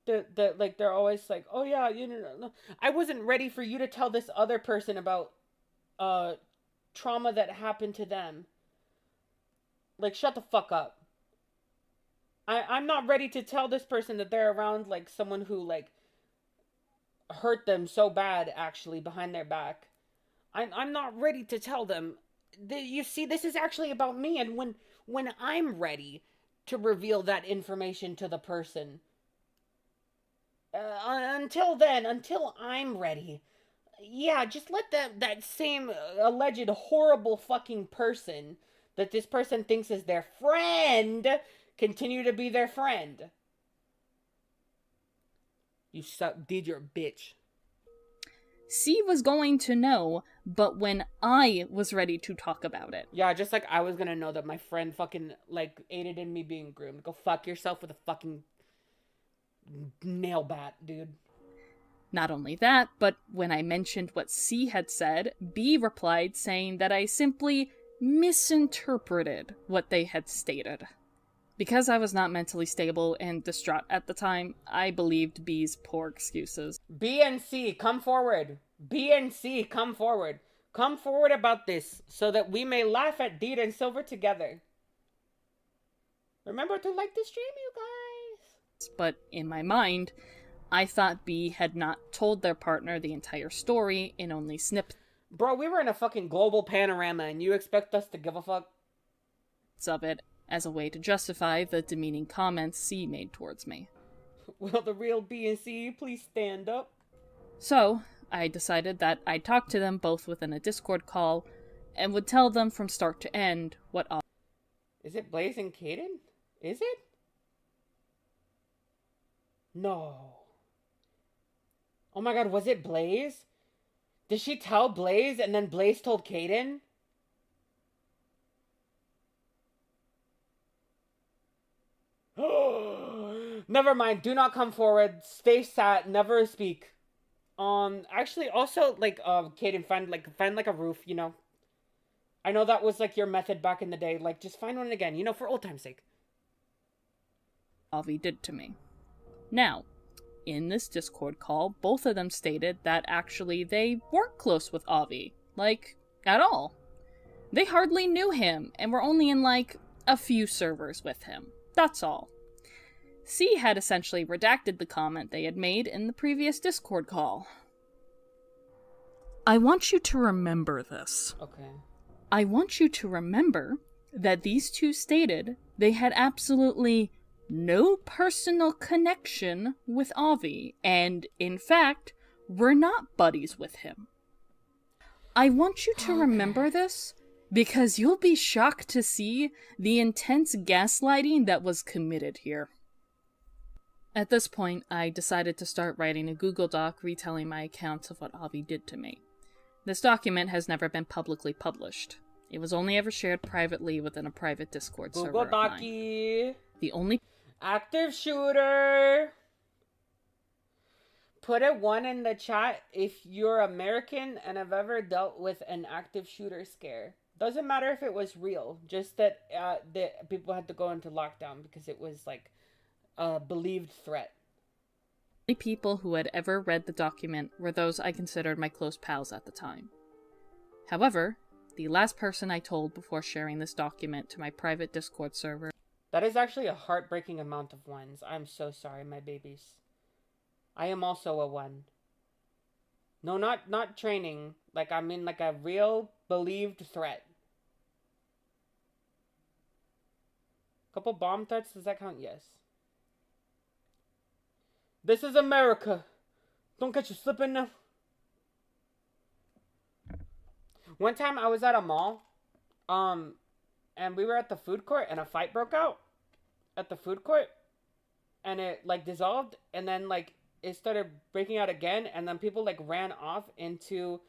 Like, they're always like, oh yeah, you know, I wasn't ready for you to tell this other person about trauma that happened to them. Like, shut the fuck up. I'm not ready to tell this person that they're around, like, someone who, like, hurt them so bad, actually, behind their back. I'm not ready to tell them you see, this is actually about me, and when I'm ready to reveal that information to the person, until then, until I'm ready, yeah, just let that same alleged horrible fucking person that this person thinks is their friend continue to be their friend. You suck, dude, you're a bitch. C was going to know, but when I was ready to talk about it. Yeah, just like I was gonna know that my friend fucking, like, aided in me being groomed. Go fuck yourself with a fucking nail bat, dude. Not only that, but when I mentioned what C had said, B replied saying that I simply misinterpreted what they had stated. Because I was not mentally stable and distraught at the time, I believed B's poor excuses. B and C, come forward. B and C, come forward. Come forward about this so that we may laugh at Deed and Silver together. Remember to like the stream, you guys. But in my mind, I thought B had not told their partner the entire story and only snippets Bro, we were in a fucking global panorama and you expect us to give a fuck? of it as a way to justify the demeaning comments C made towards me. Will the real B and C please stand up? So, I decided that I'd talk to them both within a Discord call and would tell them from start to end what all. Is it Blaze and Caden? Is it? No. Oh my god, was it Blaze? Did she tell Blaze and then Blaze told Caden? Never mind, do not come forward. Stay sat, never speak. Actually, also, like, Caden, find like a roof, you know? I know that was, like, your method back in the day. Like, just find one again, you know, for old time's sake. Avi did to me. Now, in this Discord call, both of them stated that actually they weren't close with Avi. Like, at all. They hardly knew him, and were only in, like, a few servers with him. That's all. C had essentially redacted the comment they had made in the previous Discord call. I want you to remember this. Okay. I want you to remember that these two stated they had absolutely no personal connection with Avi, and, in fact, were not buddies with him. I want you to remember this, because you'll be shocked to see the intense gaslighting that was committed here. At this point, I decided to start writing a Google Doc retelling my accounts of what Avi did to me. This document has never been publicly published. It was only ever shared privately within a private Discord server Google of mine. Docky. The only Active shooter. Put a 1 in the chat if you're American and have ever dealt with an active shooter scare. Doesn't matter if it was real, just that the people had to go into lockdown because it was like a believed threat. only people who had ever read the document were those I considered my close pals at the time. However, the last person I told before sharing this document to my private Discord server. That is actually a heartbreaking amount of 1s. I'm so sorry, my babies. I am also a 1. No, not training. Like, I mean, like a real believed threat. Couple bomb threats, does that count? Yes. This is America. Don't catch you slipping now. One time I was at a mall, and we were at the food court, and a fight broke out at the food court, and it, like, dissolved, and then, like, it started breaking out again, and then people, like, ran off into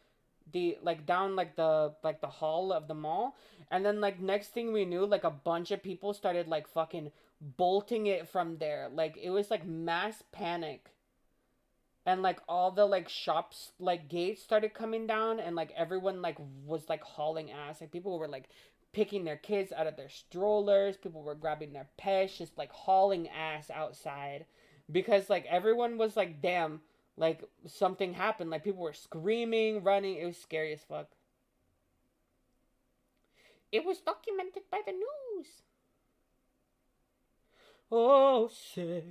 the, like, down, like, the hall of the mall, and then, like, next thing we knew, like, a bunch of people started, like, fucking bolting it from there. Like, it was, like, mass panic. And, like, all the, like, shops, like, gates started coming down, and, like, everyone, like, was, like, hauling ass. Like, people were, like, picking their kids out of their strollers. People were grabbing their pets, just, like, hauling ass outside. Because, like, everyone was, like, damn, like, something happened. Like, people were screaming, running. It was scary as fuck. It was documented by the news. Oh, shit.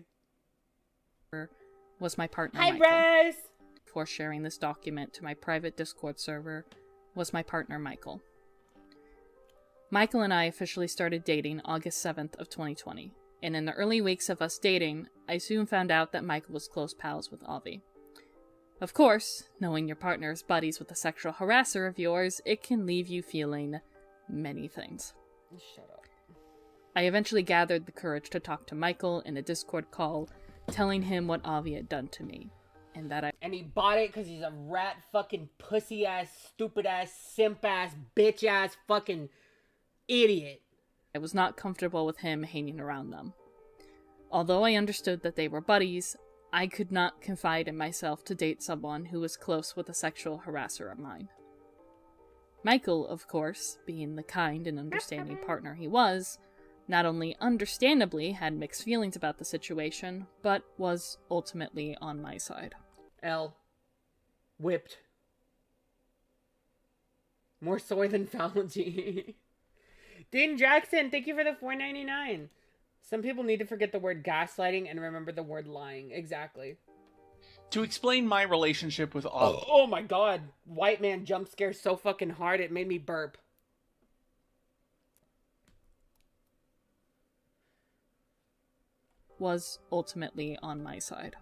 Was my partner Hi, Michael. Rez! Before sharing this document to my private Discord server was my partner Michael. Michael and I officially started dating August 7th of 2020, and in the early weeks of us dating, I soon found out that Michael was close pals with Avi. Of course, knowing your partner is buddies with a sexual harasser of yours, it can leave you feeling many things. Shut up. I eventually gathered the courage to talk to Michael in a Discord call, telling him what Avi had done to me, and that And he bought it because he's a rat fucking pussy ass, stupid ass, simp ass, bitch ass fucking idiot. I was not comfortable with him hanging around them. Although I understood that they were buddies, I could not confide in myself to date someone who was close with a sexual harasser of mine. Michael, of course, being the kind and understanding partner he was, not only understandably had mixed feelings about the situation, but was ultimately on my side. L. Whipped. More soy than phalange. Dean Jackson, thank you for the $4.99. Some people need to forget the word gaslighting and remember the word lying. Exactly. To explain my relationship with Avi. Oh my god. White man jump scare so fucking hard it made me burp. Was ultimately on my side.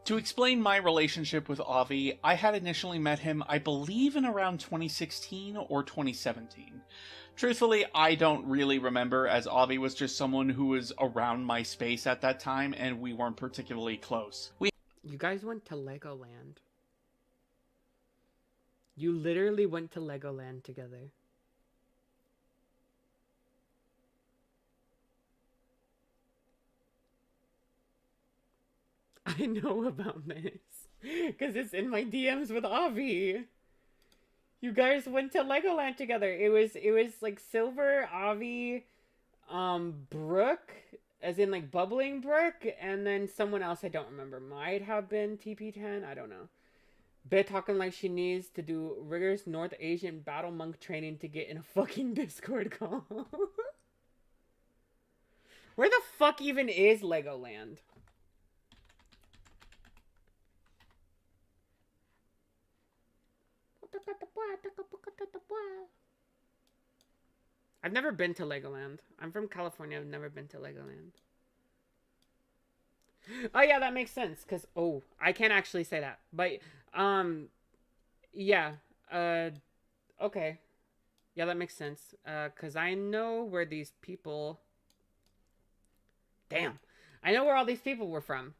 To explain my relationship with Avi, I had initially met him, I believe, in around 2016 or 2017. Truthfully, I don't really remember, as Avi was just someone who was around my space at that time, and we weren't particularly close. You guys went to Legoland. You literally went to Legoland together. I know about this because it's in my DMs with Avi. You guys went to Legoland together. It was like Silver, Avi, Brooke, as in like Bubbling Brooke, and then someone else I don't remember. Might have been TP10, I don't know. Bit talking like she needs to do rigorous North Asian battle monk training to get in a fucking Discord call. Where the fuck even is Legoland? I've never been to Legoland. I'm from California. I've never been to Legoland. Oh yeah, that makes sense. Cause I can't actually say that. But yeah. Okay. Yeah, that makes sense. Cause I know where these people. Damn, I know where all these people were from.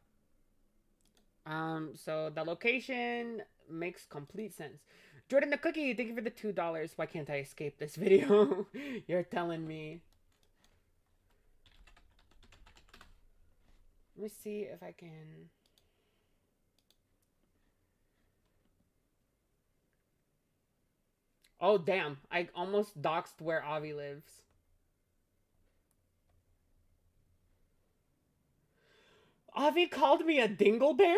So the location makes complete sense. Jordan the Cookie, thank you for the $2. Why can't I escape this video? You're telling me. Let me see if I can. Oh, damn. I almost doxed where Avi lives. Avi called me a dingleberry?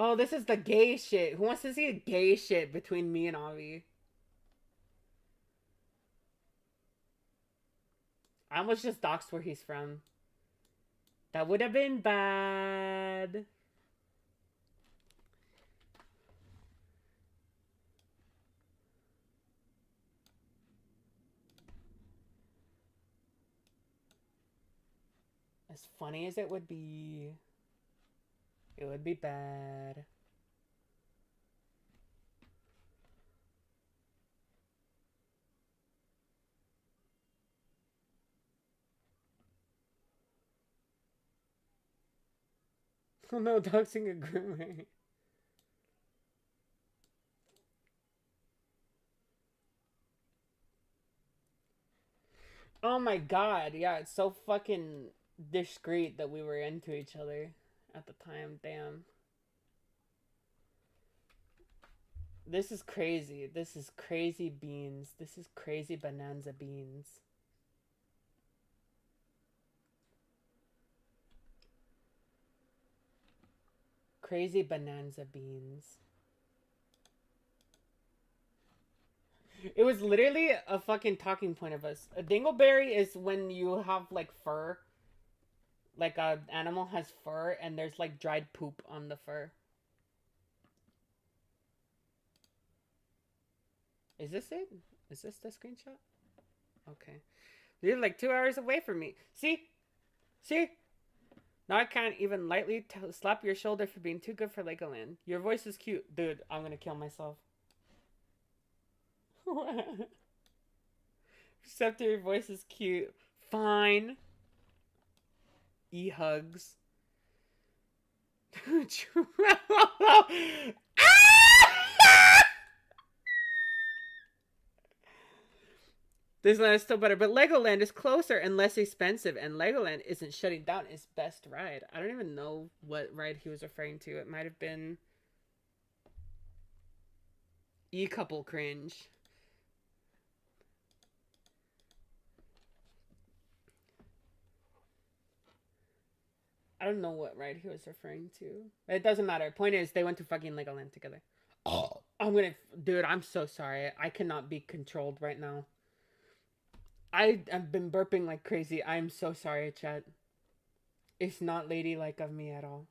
Oh, this is the gay shit. Who wants to see the gay shit between me and Avi? I almost just doxed where he's from. That would have been bad. As funny as it would be bad. Oh no, doxing a groomer. Oh my god, yeah, it's so fucking discreet that we were into each other at the time. Damn. This is crazy. This is crazy beans. This is crazy bonanza beans. Crazy bonanza beans. It was literally a fucking talking point of us. A dingleberry is when you have like fur. Like a animal has fur and there's like dried poop on the fur. Is this it? Is this the screenshot? Okay. You're like 2 hours away from me. See? See? Now I can't even lightly slap your shoulder for being too good for Legoland. Your voice is cute. Dude, I'm gonna kill myself. Except your voice is cute. Fine. E-hugs. Disneyland is still better, but Legoland is closer and less expensive, and Legoland isn't shutting down its best ride. I don't even know what ride he was referring to. It might have been E-couple cringe. I don't know what ride he was referring to. It doesn't matter. Point is, they went to fucking Legoland together. Oh, dude, I'm so sorry. I cannot be controlled right now. I've been burping like crazy. I'm so sorry, chat. It's not ladylike of me at all.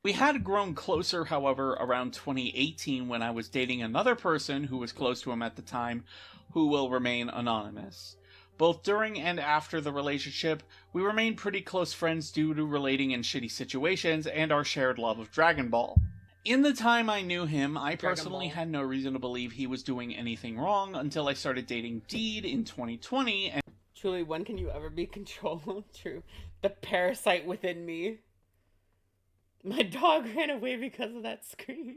We had grown closer, however, around 2018 when I was dating another person who was close to him at the time, who will remain anonymous. Both during and after the relationship, we remained pretty close friends due to relating in shitty situations and our shared love of Dragon Ball. In the time I knew him, I personally had no reason to believe he was doing anything wrong until I started dating Deed in 2020 and... Truly, when can you ever be controlled? True. The parasite within me. My dog ran away because of that scream.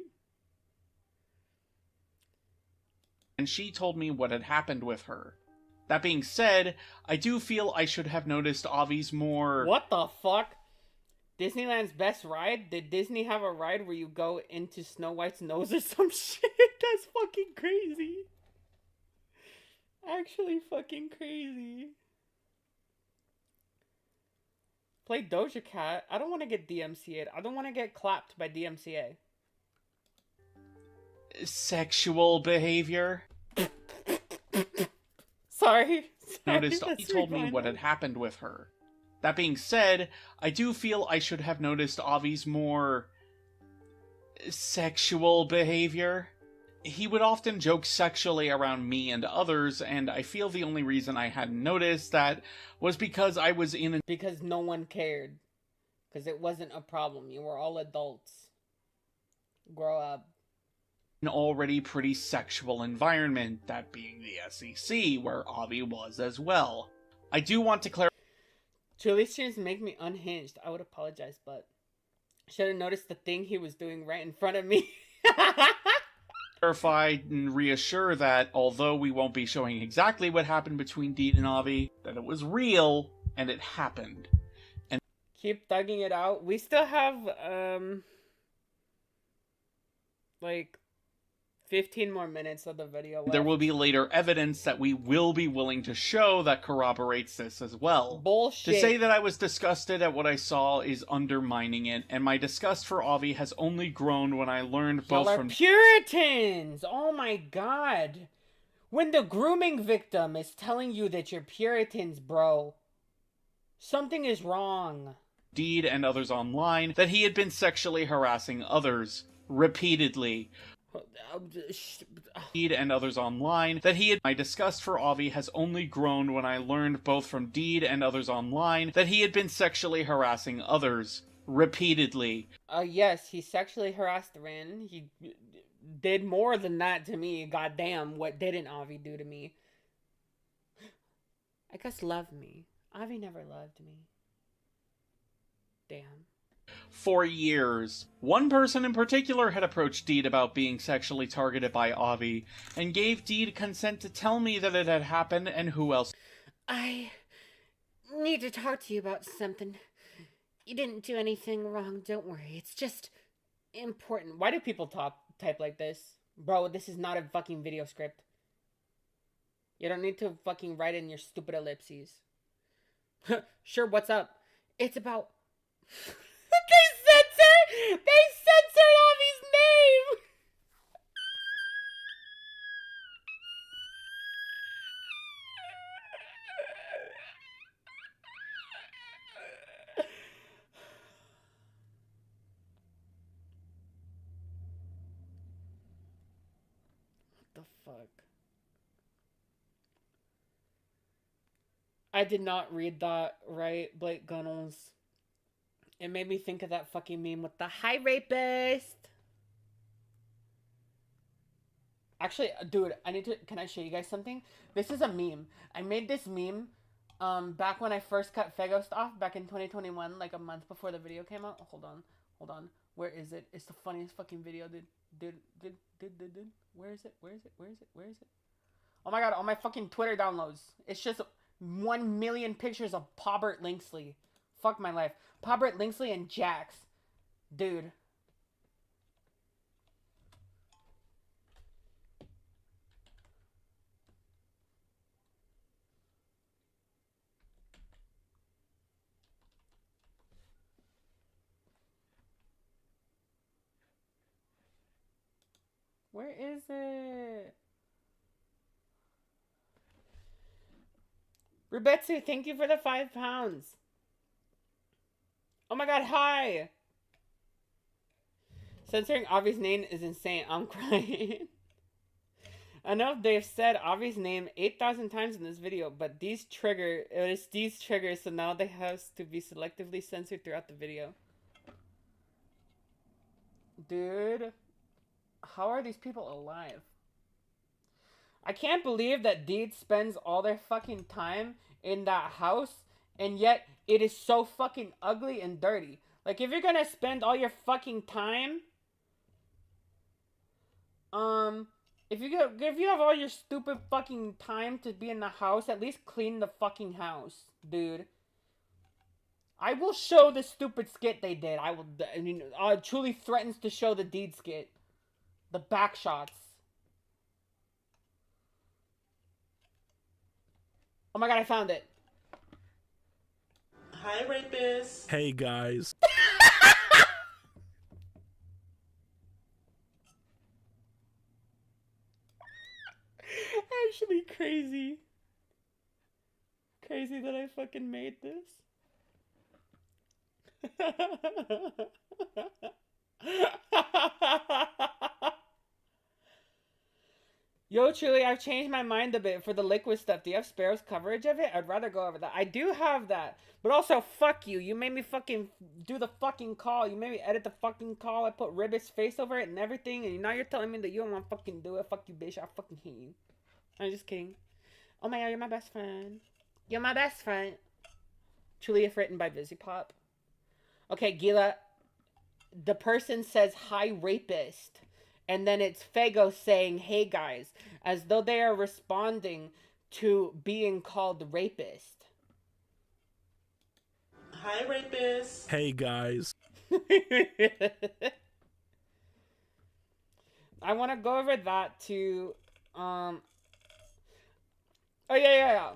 And she told me what had happened with her. That being said, I do feel I should have noticed Avi's more... What the fuck? Disneyland's best ride? Did Disney have a ride where you go into Snow White's nose or some shit? That's fucking crazy. Actually fucking crazy. Play Doja Cat. I don't want to get DMCA'd. I don't want to get clapped by DMCA. Sexual behavior? Sorry. Noticed he told me what had happened with her. That being said, I do feel I should have noticed Avi's more... sexual behavior. He would often joke sexually around me and others, and I feel the only reason I hadn't noticed that was because I was in a... Because no one cared. Because it wasn't a problem. You were all adults. Grow up. An already pretty sexual environment, that being the SEC, where Avi was as well. I do want to clarify... Truly streams make me unhinged. I would apologize, but... Should have noticed the thing he was doing right in front of me. Clarify and reassure that, although we won't be showing exactly what happened between Deed and Avi, that it was real, and it happened. And keep thugging it out. We still have, like... 15 more minutes of the video left. There will be later evidence that we will be willing to show that corroborates this as well. Bullshit. To say that I was disgusted at what I saw is undermining it, and my disgust for Avi has only grown when I learned Y'all both are from... Puritans! Oh my god. When the grooming victim is telling you that you're Puritans, bro, something is wrong. Deed and others online that he had been sexually harassing others repeatedly. Deed and others online that he had... My disgust for Avi has only grown when I learned both from Deed and others online that he had been sexually harassing others repeatedly. Yes, he sexually harassed Rin. He did more than that to me. Goddamn, what didn't Avi do to me? I guess love me. Avi never loved me. Damn. For years. One person in particular had approached Deed about being sexually targeted by Avi, and gave Deed consent to tell me that it had happened and who else. I need to talk to you about something. You didn't do anything wrong, don't worry. It's just important. Why do people type like this? Bro, this is not a fucking video script. You don't need to fucking write in your stupid ellipses. Sure, what's up? It's about... Okay, censor! They censored Avi's name! What the fuck? I did not read that right, Blake Gunnels. It made me think of that fucking meme with the hi rapist. Actually, dude, can I show you guys something? This is a meme. I made this meme back when I first cut Fagos off back in 2021, like a month before the video came out. Hold on. Where is it? It's the funniest fucking video, dude. Where is it? Oh my god, all my fucking Twitter downloads. It's just 1 million pictures of Paubert Linksley. Fuck my life. Paubert Linksley and Jax. Dude. Where is it? Rubetsu, thank you for the £5. Oh my god, hi! Censoring Avi's name is insane. I'm crying. I know they've said Avi's name 8,000 times in this video, but these triggers, so now they have to be selectively censored throughout the video. Dude, how are these people alive? I can't believe that DEAUX spends all their fucking time in that house, and yet it is so fucking ugly and dirty. Like, if you're gonna spend all your fucking time, if you have all your stupid fucking time to be in the house, at least clean the fucking house, dude. I will show the stupid skit they did. Truly threatens to show the DEAUX skit. The back shots. Oh my god, I found it. Hi, rapist. Hey, guys. Actually crazy. Crazy that I fucking made this. Yo, truly, I've changed my mind a bit for the liquid stuff. Do you have Sparrow's coverage of it? I'd rather go over that. I do have that. But also, fuck you. You made me fucking do the fucking call. You made me edit the fucking call. I put Ribbit's face over it and everything. And now you're telling me that you don't want to fucking do it. Fuck you, bitch. I fucking hate you. I'm just kidding. Oh my god, you're my best friend. You're my best friend. Truly, if written by VisiPop. Okay, Gila. The person says, hi, rapist. And then it's Fago saying, hey guys, as though they are responding to being called rapist. Hi, rapist. Hey, guys. I want to go over that to, oh, yeah.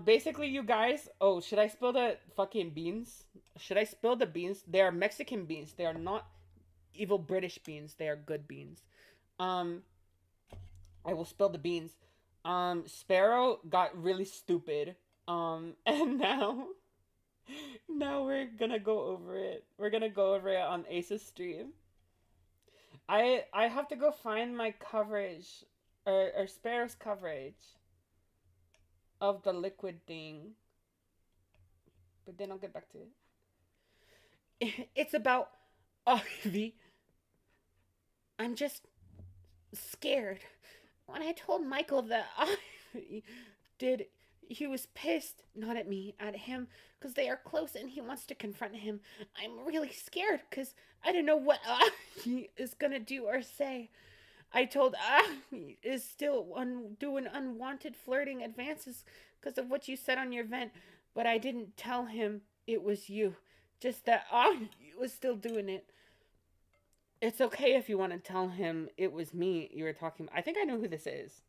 Basically, you guys, oh, should I spill the fucking beans? Should I spill the beans? They are Mexican beans. They are not evil British beans. They are good beans. I will spill the beans. Sparrow got really stupid. And now we're gonna go over it. We're gonna go over it on Ace's stream. I have to go find my coverage, or Sparrow's coverage of the liquid thing. But then I'll get back to it. It's about Ivy. I'm just scared. When I told Michael that Ivy did, he was pissed, not at me, at him, because they are close and he wants to confront him. I'm really scared because I don't know what Ivy is gonna do or say. I told Ivy is still doing unwanted flirting advances because of what you said on your vent, but I didn't tell him it was you. Just that Ivy was still doing it. It's okay if you want to tell him it was me you were talking about. I think I know who this is.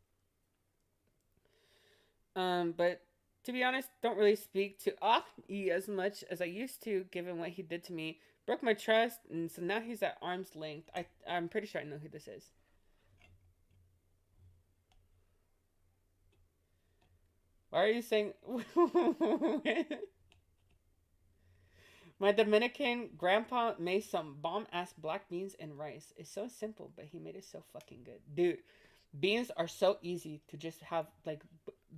But to be honest, don't really speak to E as much as I used to, given what he did to me. Broke my trust, and so now he's at arm's length. I'm pretty sure I know who this is. Why are you saying... My Dominican grandpa made some bomb-ass black beans and rice. It's so simple, but he made it so fucking good. Dude, beans are so easy to just have, like,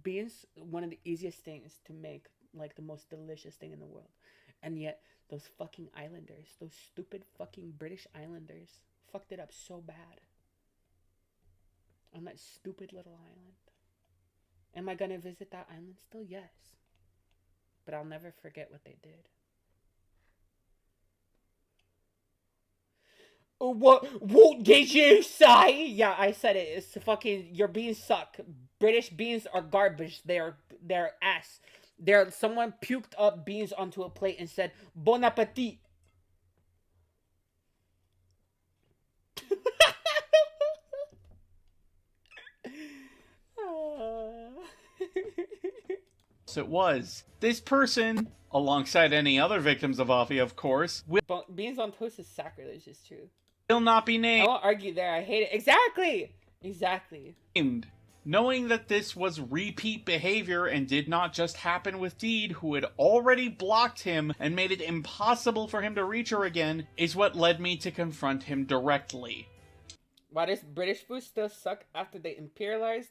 beans, one of the easiest things to make, like, the most delicious thing in the world. And yet, those fucking islanders, those stupid fucking British islanders, fucked it up so bad. On that stupid little island. Am I gonna visit that island still? Yes. But I'll never forget what they did. What did you say? Yeah, I said it. It's fucking, your beans suck. British beans are garbage. They're ass. Someone puked up beans onto a plate and said, "Bon appetit." So it was. This person, alongside any other victims of Avi, of course, Beans on toast is sacrilege, is true. will not be I named. won't argue there. I hate it. Exactly. Knowing that this was repeat behavior and did not just happen with Deed, who had already blocked him and made it impossible for him to reach her again, is what led me to confront him directly. Why does British food still suck after they imperialized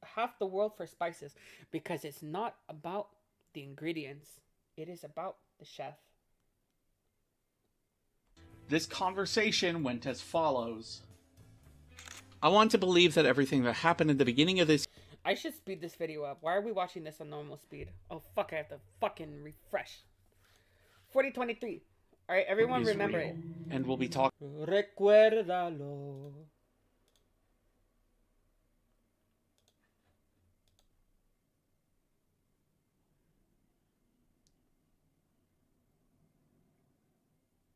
half the world for spices? Because it's not about the ingredients. It is about the chef. This conversation went as follows. I want to believe that everything that happened at the beginning of this... I should speed this video up. Why are we watching this on normal speed? Oh, fuck, I have to fucking refresh. 4023. Alright, everyone remember it. And we'll be talking... Recuérdalo.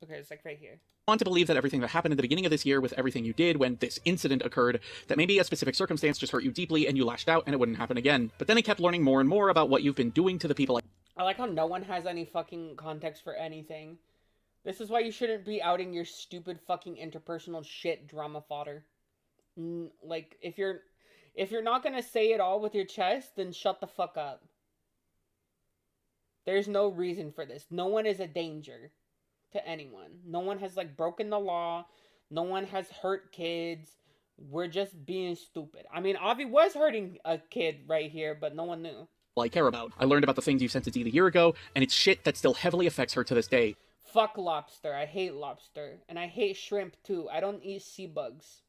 Okay, it's like right here. I want to believe that everything that happened at the beginning of this year with everything you did when this incident occurred, that maybe a specific circumstance just hurt you deeply and you lashed out and it wouldn't happen again. But then I kept learning more and more about what you've been doing to the people I like how no one has any fucking context for anything. This is why you shouldn't be outing your stupid fucking interpersonal shit drama fodder. Like, if you're not gonna say it all with your chest, then shut the fuck up. There's no reason for this. No one is a danger to anyone. No one has, like, broken the law. No one has hurt kids. We're just being stupid. I mean, Avi was hurting a kid right here, but no one knew. I care about. I learned about the things you sent to Dee a year ago, and it's shit that still heavily affects her to this day. Fuck lobster. I hate lobster. And I hate shrimp, too. I don't eat sea bugs.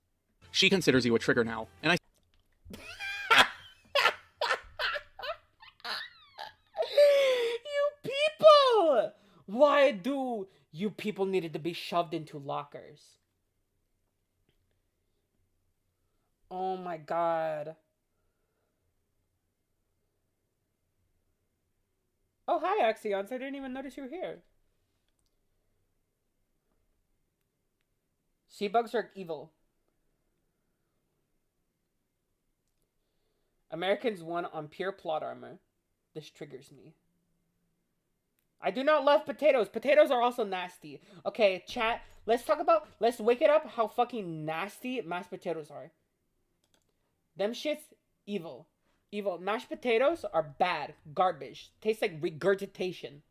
She considers you a trigger now, and I... You people! Why do you people needed to be shoved into lockers? Oh my god. Oh, hi, Axions. I didn't even notice you were here. Sea bugs are evil. Americans won on pure plot armor. This triggers me. I do not love potatoes. Potatoes are also nasty. Okay, chat. Let's wake it up how fucking nasty mashed potatoes are. Them shit's evil. Evil. Mashed potatoes are bad. Garbage. Tastes like regurgitation.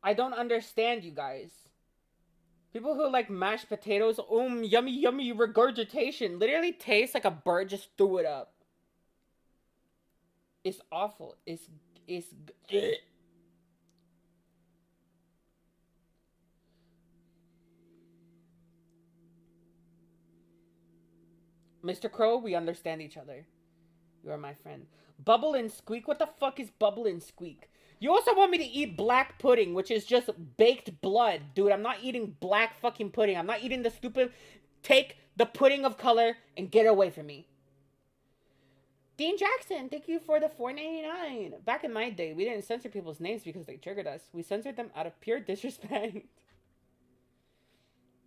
I don't understand you guys. People who like mashed potatoes, yummy, yummy regurgitation, literally tastes like a bird just threw it up. It's awful. It's ugh. Mr. Crow, we understand each other. You are my friend. Bubble and Squeak? What the fuck is Bubble and Squeak? You also want me to eat black pudding, which is just baked blood. Dude, I'm not eating black fucking pudding. I'm not eating the stupid... Take the pudding of color and get away from me. Dean Jackson, thank you for the $4.99. Back in my day, we didn't censor people's names because they triggered us. We censored them out of pure disrespect.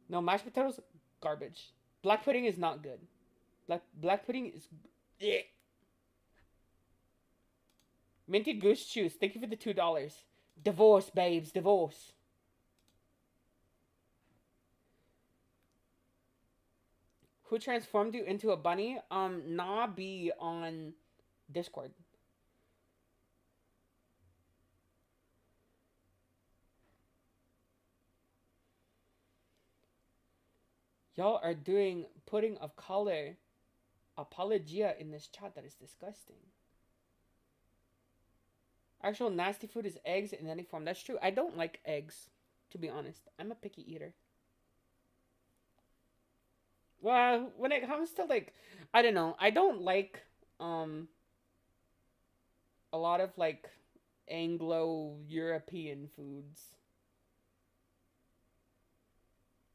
No, mashed potatoes, garbage. Black pudding is not good. Black pudding is Yeah. Minty Goose Juice, thank you for the $2. Divorce, babes, divorce. Who transformed you into a bunny? Nabi on Discord. Y'all are doing pudding of color apologia in this chat. That is disgusting. Actual nasty food is eggs in any form. That's true. I don't like eggs, to be honest. I'm a picky eater. Well, when it comes to like, I don't know. I don't like a lot of like Anglo-European foods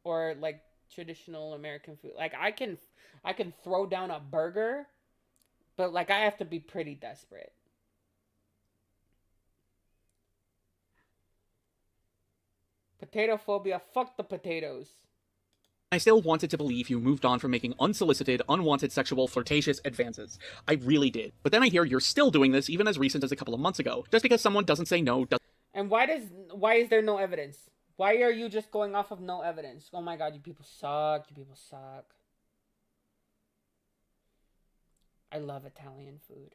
or like traditional American food. Like I can throw down a burger, but like I have to be pretty desperate. Potato phobia, fuck the potatoes. I still wanted to believe you moved on from making unsolicited, unwanted sexual flirtatious advances. I really did. But then I hear you're still doing this even as recent as a couple of months ago. Just because someone doesn't say no doesn't... And why is there no evidence? Why are you just going off of no evidence? Oh my god, you people suck. You people suck. I love Italian food.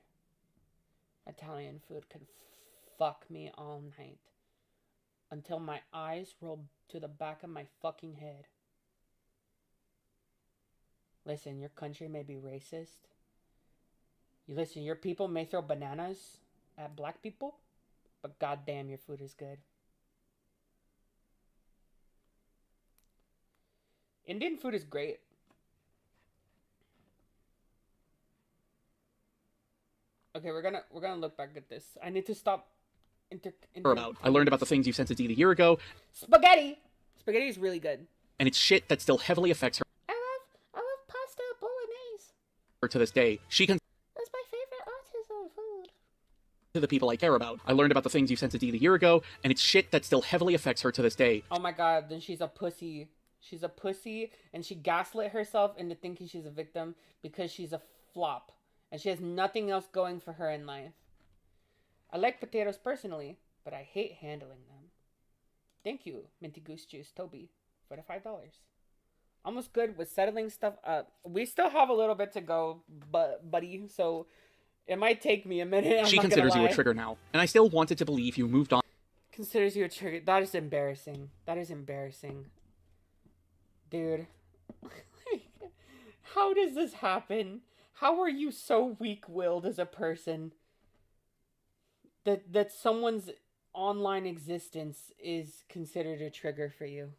Italian food can fuck me all night. Until my eyes roll to the back of my fucking head. Listen, your country may be racist. You listen, your people may throw bananas at black people, but goddamn, your food is good. Indian food is great. Okay, we're gonna look back at this. I need to stop. I learned about the things you sent to Dee a year ago. Spaghetti. Spaghetti is really good. And it's shit that still heavily affects her. I love pasta bolognese. To this day, she can. That's my favorite autism food. To the people I care about. I learned about the things you sent to Dee a year ago, and it's shit that still heavily affects her to this day. Oh my god, then she's a pussy. She's a pussy, and she gaslit herself into thinking she's a victim because she's a flop. And she has nothing else going for her in life. I like potatoes personally, but I hate handling them. Thank you, Minty Goose Juice Toby, for the $5. Almost good with settling stuff up. We still have a little bit to go, buddy, so it might take me a minute. She considers you a trigger now, and I still wanted to believe you moved on. Considers you a trigger. That is embarrassing. That is embarrassing. Dude. How does this happen? How are you so weak-willed as a person that someone's online existence is considered a trigger for you?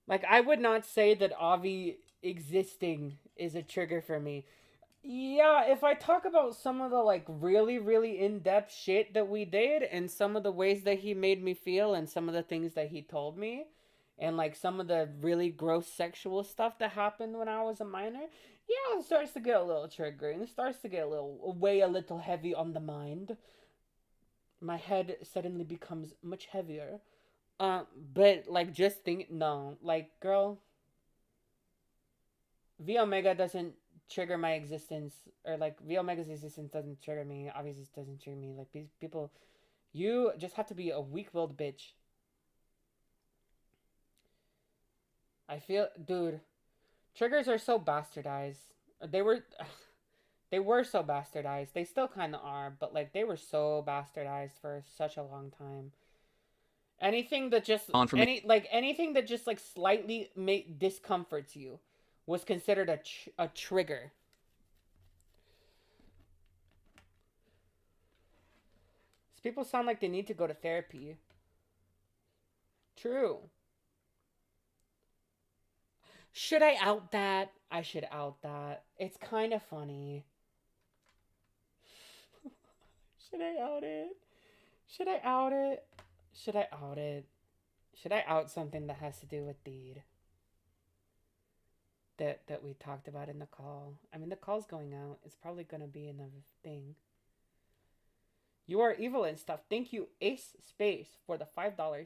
Like, I would not say that Avi existing is a trigger for me. Yeah, if I talk about some of the, like, really, really in-depth shit that we did and some of the ways that he made me feel and some of the things that he told me and, like, some of the really gross sexual stuff that happened when I was a minor, yeah, it starts to get a little triggering. It starts to get weigh a little heavy on the mind. My head suddenly becomes much heavier. But, like, just think, no. Like, girl, V Omega doesn't trigger my existence. Or, like, V Omega's existence doesn't trigger me. Obviously, it doesn't trigger me. Like, these people, you just have to be a weak-willed bitch. I feel, dude, triggers are so bastardized. They were so bastardized. They still kind of are, but, like, they were so bastardized for such a long time. Anything that just anything that just like slightly discomforts you was considered a trigger. These people sound like they need to go to therapy. True. Should I out that? I should out that. It's kind of funny. Should I out it? Should I out it? Should I out it? Should I out something that has to do with Deed? That we talked about in the call. I mean, the call's going out. It's probably going to be another thing. You are evil and stuff. Thank you, Ace Space, for the $5.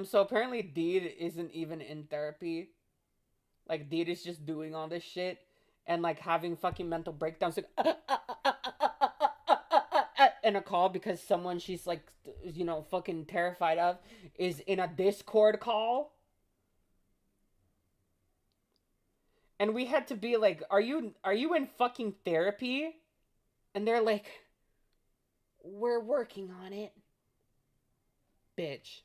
So apparently Deed isn't even in therapy. Like, Deed is just doing all this shit and, like, having fucking mental breakdowns, like, in a call because someone she's, like, you know, fucking terrified of is in a Discord call. And we had to be like, are you in fucking therapy? And they're like, we're working on it. Bitch.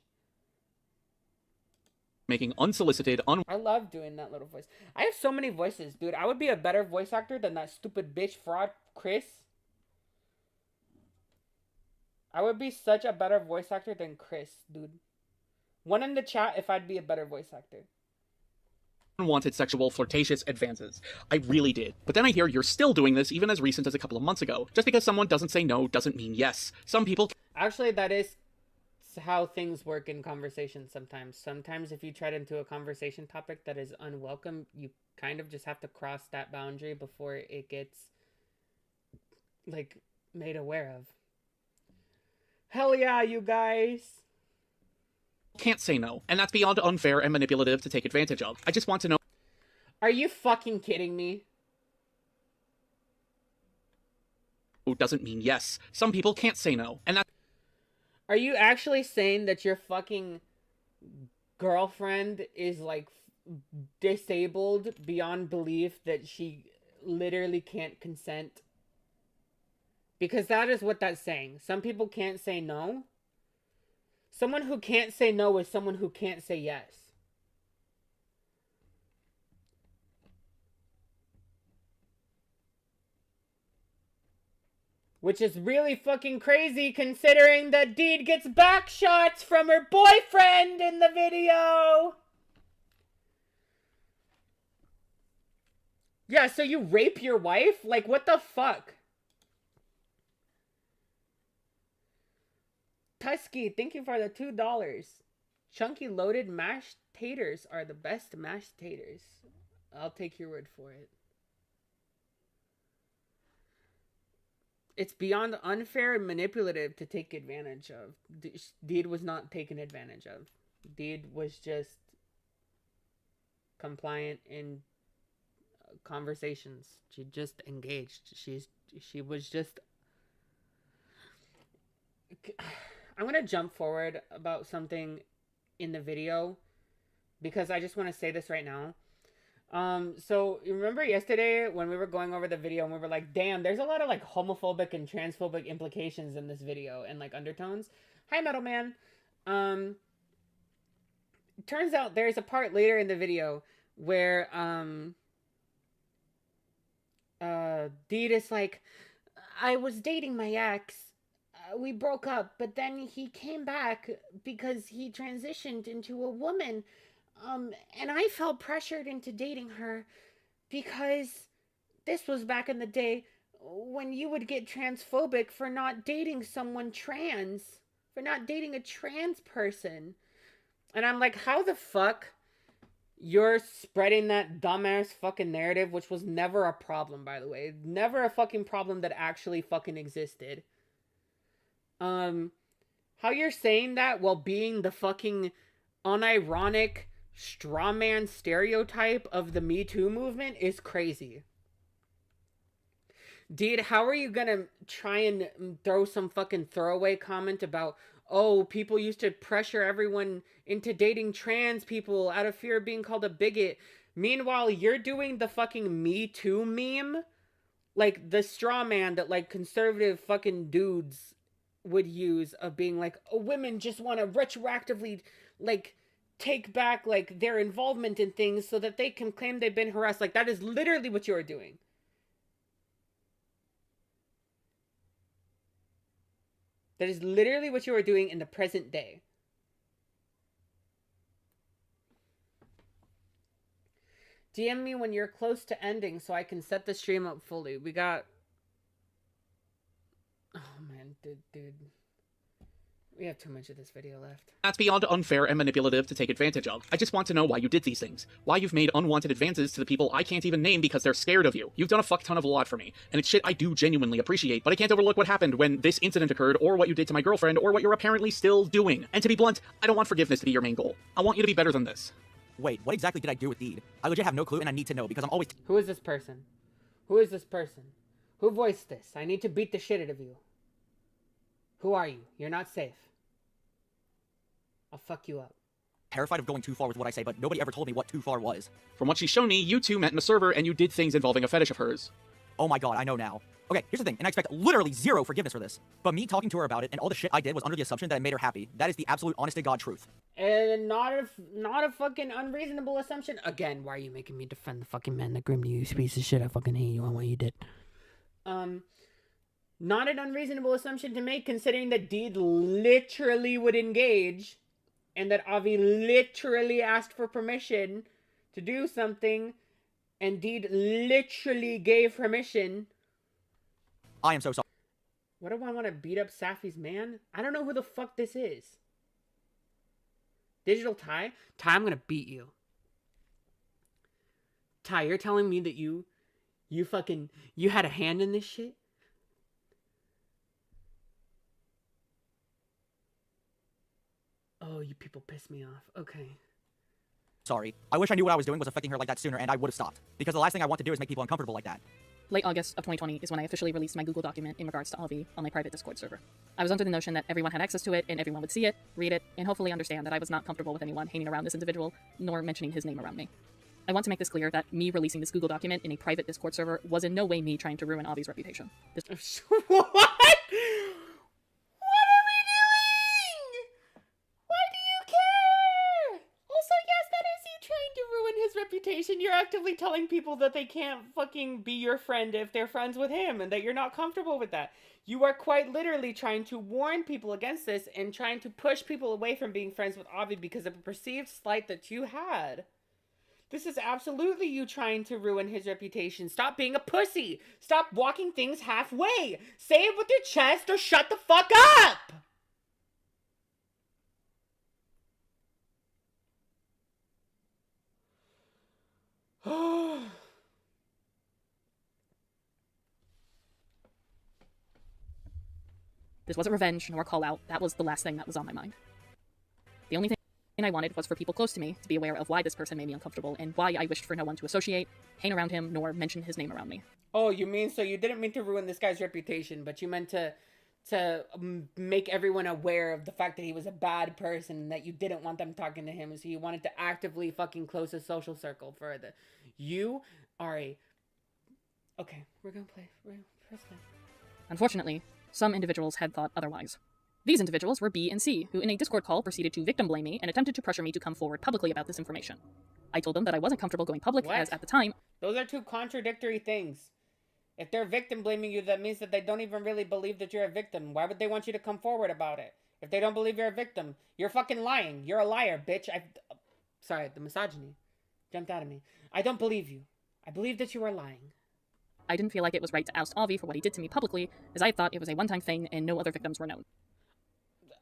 Making unsolicited, I love doing that little voice. I have so many voices, dude. I would be a better voice actor than that stupid bitch fraud Chris. I would be such a better voice actor than Chris, dude. One in the chat if I'd be a better voice actor. unwanted sexual flirtatious advances. I really did. But then I hear you're still doing this even as recent as a couple of months ago. Just because someone doesn't say no doesn't mean yes. Some people... Actually, that is how things work in conversations sometimes. Sometimes if you tread into a conversation topic that is unwelcome, you kind of just have to cross that boundary before it gets, like, made aware of. Hell yeah, you guys! can't say no, and that's beyond unfair and manipulative to take advantage of. I just want to know... Are you fucking kidding me? doesn't mean yes. Some people can't say no, and that... Are you actually saying that your fucking girlfriend is, like, disabled beyond belief that she literally can't consent? Because that is what that's saying. Some people can't say no. Someone who can't say no is someone who can't say yes. Which is really fucking crazy considering that Deed gets back shots from her boyfriend in the video. Yeah, so you rape your wife? Like, what the fuck? Tusky, thank you for the $2. Chunky loaded mashed taters are the best mashed taters. I'll take your word for it. It's beyond unfair and manipulative to take advantage of. Deed was not taken advantage of. Deed was just compliant in conversations. She just engaged. She was just... I'm gonna jump forward about something in the video because I just want to say this right now. So you remember yesterday when we were going over the video and we were like, damn, there's a lot of like homophobic and transphobic implications in this video and like undertones. Hi, Metal Man. Turns out there's a part later in the video where Deed is like, I was dating my ex. We broke up, but then he came back because he transitioned into a woman. And I felt pressured into dating her because this was back in the day when you would get transphobic for not dating someone trans, for not dating a trans person. And I'm like, how the fuck you're spreading that dumbass fucking narrative, which was never a problem, by the way. Never a fucking problem that actually fucking existed. How you're saying that while being the fucking unironic straw man stereotype of the Me Too movement is crazy. Dude, how are you gonna try and throw some fucking throwaway comment about, oh, people used to pressure everyone into dating trans people out of fear of being called a bigot. Meanwhile, you're doing the fucking Me Too meme? Like, the straw man that, like, conservative fucking dudes would use of being like, oh, women just want to retroactively, like, take back, like, their involvement in things so that they can claim they've been harassed. Like, that is literally what you are doing. That is literally what you are doing in the present day. DM me when you're close to ending so I can set the stream up fully. We got... Oh, man, dude. We have too much of this video left. That's beyond unfair and manipulative to take advantage of. I just want to know why you did these things. Why you've made unwanted advances to the people I can't even name because they're scared of you. You've done a fuck ton of a lot for me, and it's shit I do genuinely appreciate, but I can't overlook what happened when this incident occurred, or what you did to my girlfriend, or what you're apparently still doing. And to be blunt, I don't want forgiveness to be your main goal. I want you to be better than this. Wait, what exactly did I do with Deed? I legit have no clue and I need to know because I'm always Who is this person? Who is this person? Who voiced this? I need to beat the shit out of you. Who are you? You're not safe. I'll fuck you up. terrified of going too far with what I say, but nobody ever told me what too far was. From what she's shown me, you two met in a server and you did things involving a fetish of hers. Oh my god, I know now. Okay, here's the thing, and I expect literally zero forgiveness for this. But me talking to her about it and all the shit I did was under the assumption that it made her happy. That is the absolute honest-to-God truth. And not a fucking unreasonable assumption. Again, why are you making me defend the fucking man that groomed you, you piece of shit? I fucking hate you on what you did. Not an unreasonable assumption to make, considering that Deed literally would engage, and that Avi literally asked for permission to do something, and Deed literally gave permission. I am so sorry. What do I want to beat up Safi's man? I don't know who the fuck this is. Digital Ty? Ty, I'm gonna beat you. Ty, you're telling me that you had a hand in this shit? Oh, you people piss me off. Okay. Sorry. I wish I knew what I was doing was affecting her like that sooner and I would have stopped. Because the last thing I want to do is make people uncomfortable like that. Late August of 2020 is when I officially released my Google document in regards to Avi on my private Discord server. I was under the notion that everyone had access to it and everyone would see it, read it, and hopefully understand that I was not comfortable with anyone hanging around this individual, nor mentioning his name around me. I want to make this clear that me releasing this Google document in a private Discord server was in no way me trying to ruin Avi's reputation. What? What are we doing? Why do you care? Also, yes, that is you trying to ruin his reputation. You're actively telling people that they can't fucking be your friend if they're friends with him, and that you're not comfortable with that. You are quite literally trying to warn people against this and trying to push people away from being friends with Avi because of a perceived slight that you had. This is absolutely you trying to ruin his reputation. Stop being a pussy. Stop walking things halfway. Say it with your chest or shut the fuck up. This wasn't revenge nor a call out, that was the last thing that was on my mind. The only thing I wanted was for people close to me to be aware of why this person made me uncomfortable and why I wished for no one to associate, hang around him, nor mention his name around me. Oh, you mean so you didn't mean to ruin this guy's reputation, but you meant to make everyone aware of the fact that he was a bad person and that you didn't want them talking to him, so you wanted to actively fucking close his social circle further. You are a... Okay, we're gonna press play. Unfortunately, some individuals had thought otherwise. These individuals were B and C, who in a Discord call proceeded to victim blame me and attempted to pressure me to come forward publicly about this information. I told them that I wasn't comfortable going public, What? as at the time, Those are two contradictory things. If they're victim blaming you, that means that they don't even really believe that you're a victim. Why would they want you to come forward about it? If they don't believe you're a victim, you're fucking lying. You're a liar, bitch. Sorry, the misogyny jumped out of me. I don't believe you. I believe that you are lying. I didn't feel like it was right to oust Avi for what he did to me publicly, as I thought it was a one-time thing and no other victims were known.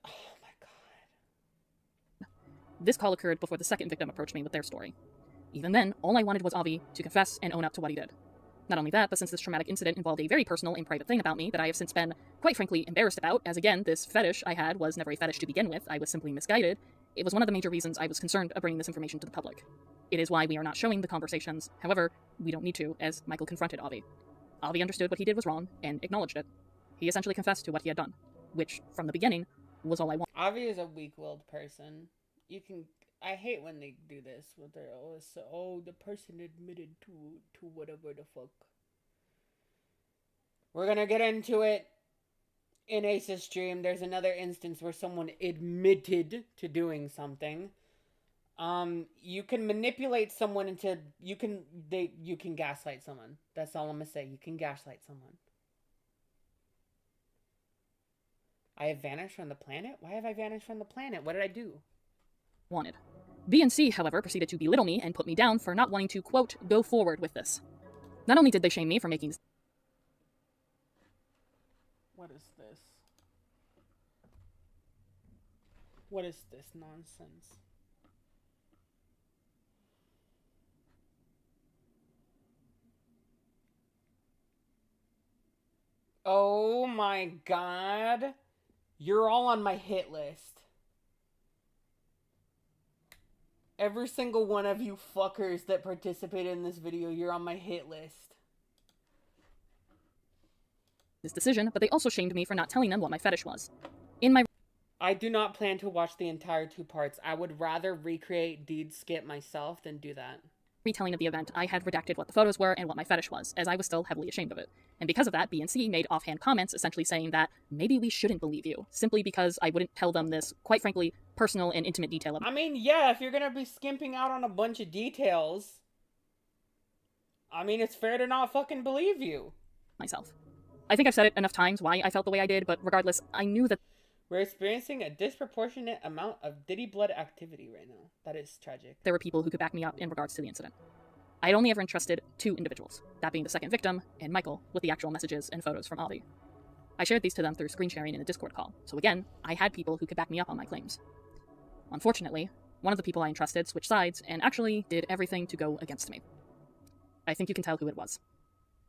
Oh my god. This call occurred before the second victim approached me with their story. Even then, all I wanted was Avi to confess and own up to what he did. Not only that, but since this traumatic incident involved a very personal and private thing about me that I have since been, quite frankly, embarrassed about, as again, this fetish I had was never a fetish to begin with, I was simply misguided, it was one of the major reasons I was concerned of bringing this information to the public. It is why we are not showing the conversations. However, we don't need to, as Michael confronted Avi. Avi understood what he did was wrong and acknowledged it. He essentially confessed to what he had done, which, from the beginning, was all I wanted. Avi is a weak-willed person. I hate when they do this, where they're always so, oh, the person admitted to whatever the fuck. We're gonna get into it in Ace's stream. There's another instance where someone admitted to doing something. You can manipulate someone into, you can gaslight someone. That's all I'm gonna say. You can gaslight someone. I have vanished from the planet? Why have I vanished from the planet? What did I do? Wanted. B and C, however, proceeded to belittle me and put me down for not wanting to, quote, go forward with this. Not only did they shame me for making... What is this? What is this nonsense? Oh my god. You're all on my hit list. Every single one of you fuckers that participated in this video, you're on my hit list. this decision, but they also shamed me for not telling them what my fetish was. In my I do not plan to watch the entire 2 parts. I would rather recreate Deed skit myself than do that. retelling of the event, I had redacted what the photos were and what my fetish was, as I was still heavily ashamed of it. And because of that, B&C made offhand comments essentially saying that maybe we shouldn't believe you, simply because I wouldn't tell them this, quite frankly, personal and intimate detail of I mean, yeah, if you're gonna be skimping out on a bunch of details, I mean, it's fair to not fucking believe you. myself. I think I've said it enough times why I felt the way I did, but regardless, I knew that We're experiencing a disproportionate amount of Diddy blood activity right now. That is tragic. there were people who could back me up in regards to the incident. I had only ever entrusted 2 individuals, that being the second victim and Michael, with the actual messages and photos from Avi. I shared these to them through screen sharing in a Discord call, so again, I had people who could back me up on my claims. Unfortunately, one of the people I entrusted switched sides and actually did everything to go against me. I think you can tell who it was.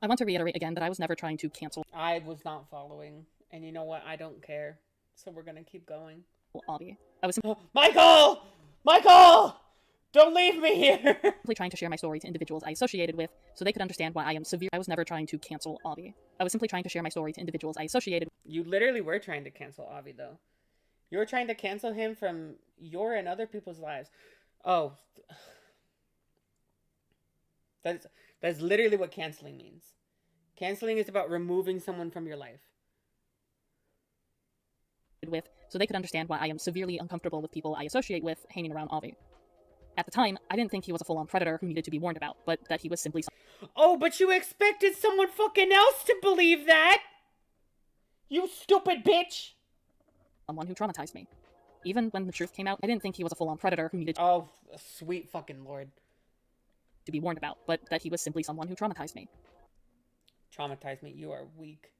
I want to reiterate again that I was never trying to cancel I was not following. And you know what? I don't care. So we're gonna keep going. Avi. I was Michael! Michael! Don't leave me here! simply trying to share my story to individuals I associated with so they could understand why I am severe. I was never trying to cancel Avi. I was simply trying to share my story to individuals I associated You literally were trying to cancel Avi, though. You were trying to cancel him from your and other people's lives. Oh. That's literally what canceling means. Canceling is about removing someone from your life. with so they could understand why I am severely uncomfortable with people I associate with hanging around Avi. At the time, I didn't think he was a full-on predator who needed to be warned about, but that he was simply Oh, but you expected someone fucking else to believe that? You stupid bitch! someone who traumatized me. Even when the truth came out, I didn't think he was a full-on predator who needed Oh, sweet fucking lord. to be warned about, but that he was simply someone who traumatized me. Traumatize me. You are weak.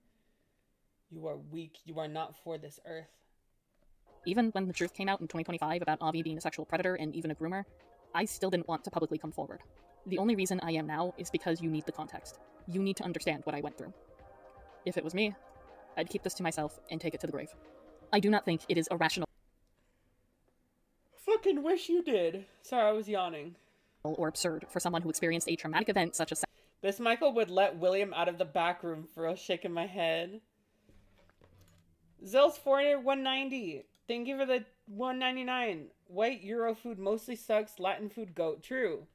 You are weak. You are not for this earth. Even when the truth came out in 2025 about Avi being a sexual predator and even a groomer, I still didn't want to publicly come forward. The only reason I am now is because you need the context. You need to understand what I went through. If it was me, I'd keep this to myself and take it to the grave. I do not think it is irrational Fucking wish you did. Sorry, I was yawning. or absurd for someone who experienced a traumatic event such as This Michael would let William out of the back room for real, shaking my head. Zill's 190. Thank you for the 199. White Euro food mostly sucks. Latin food goat. True.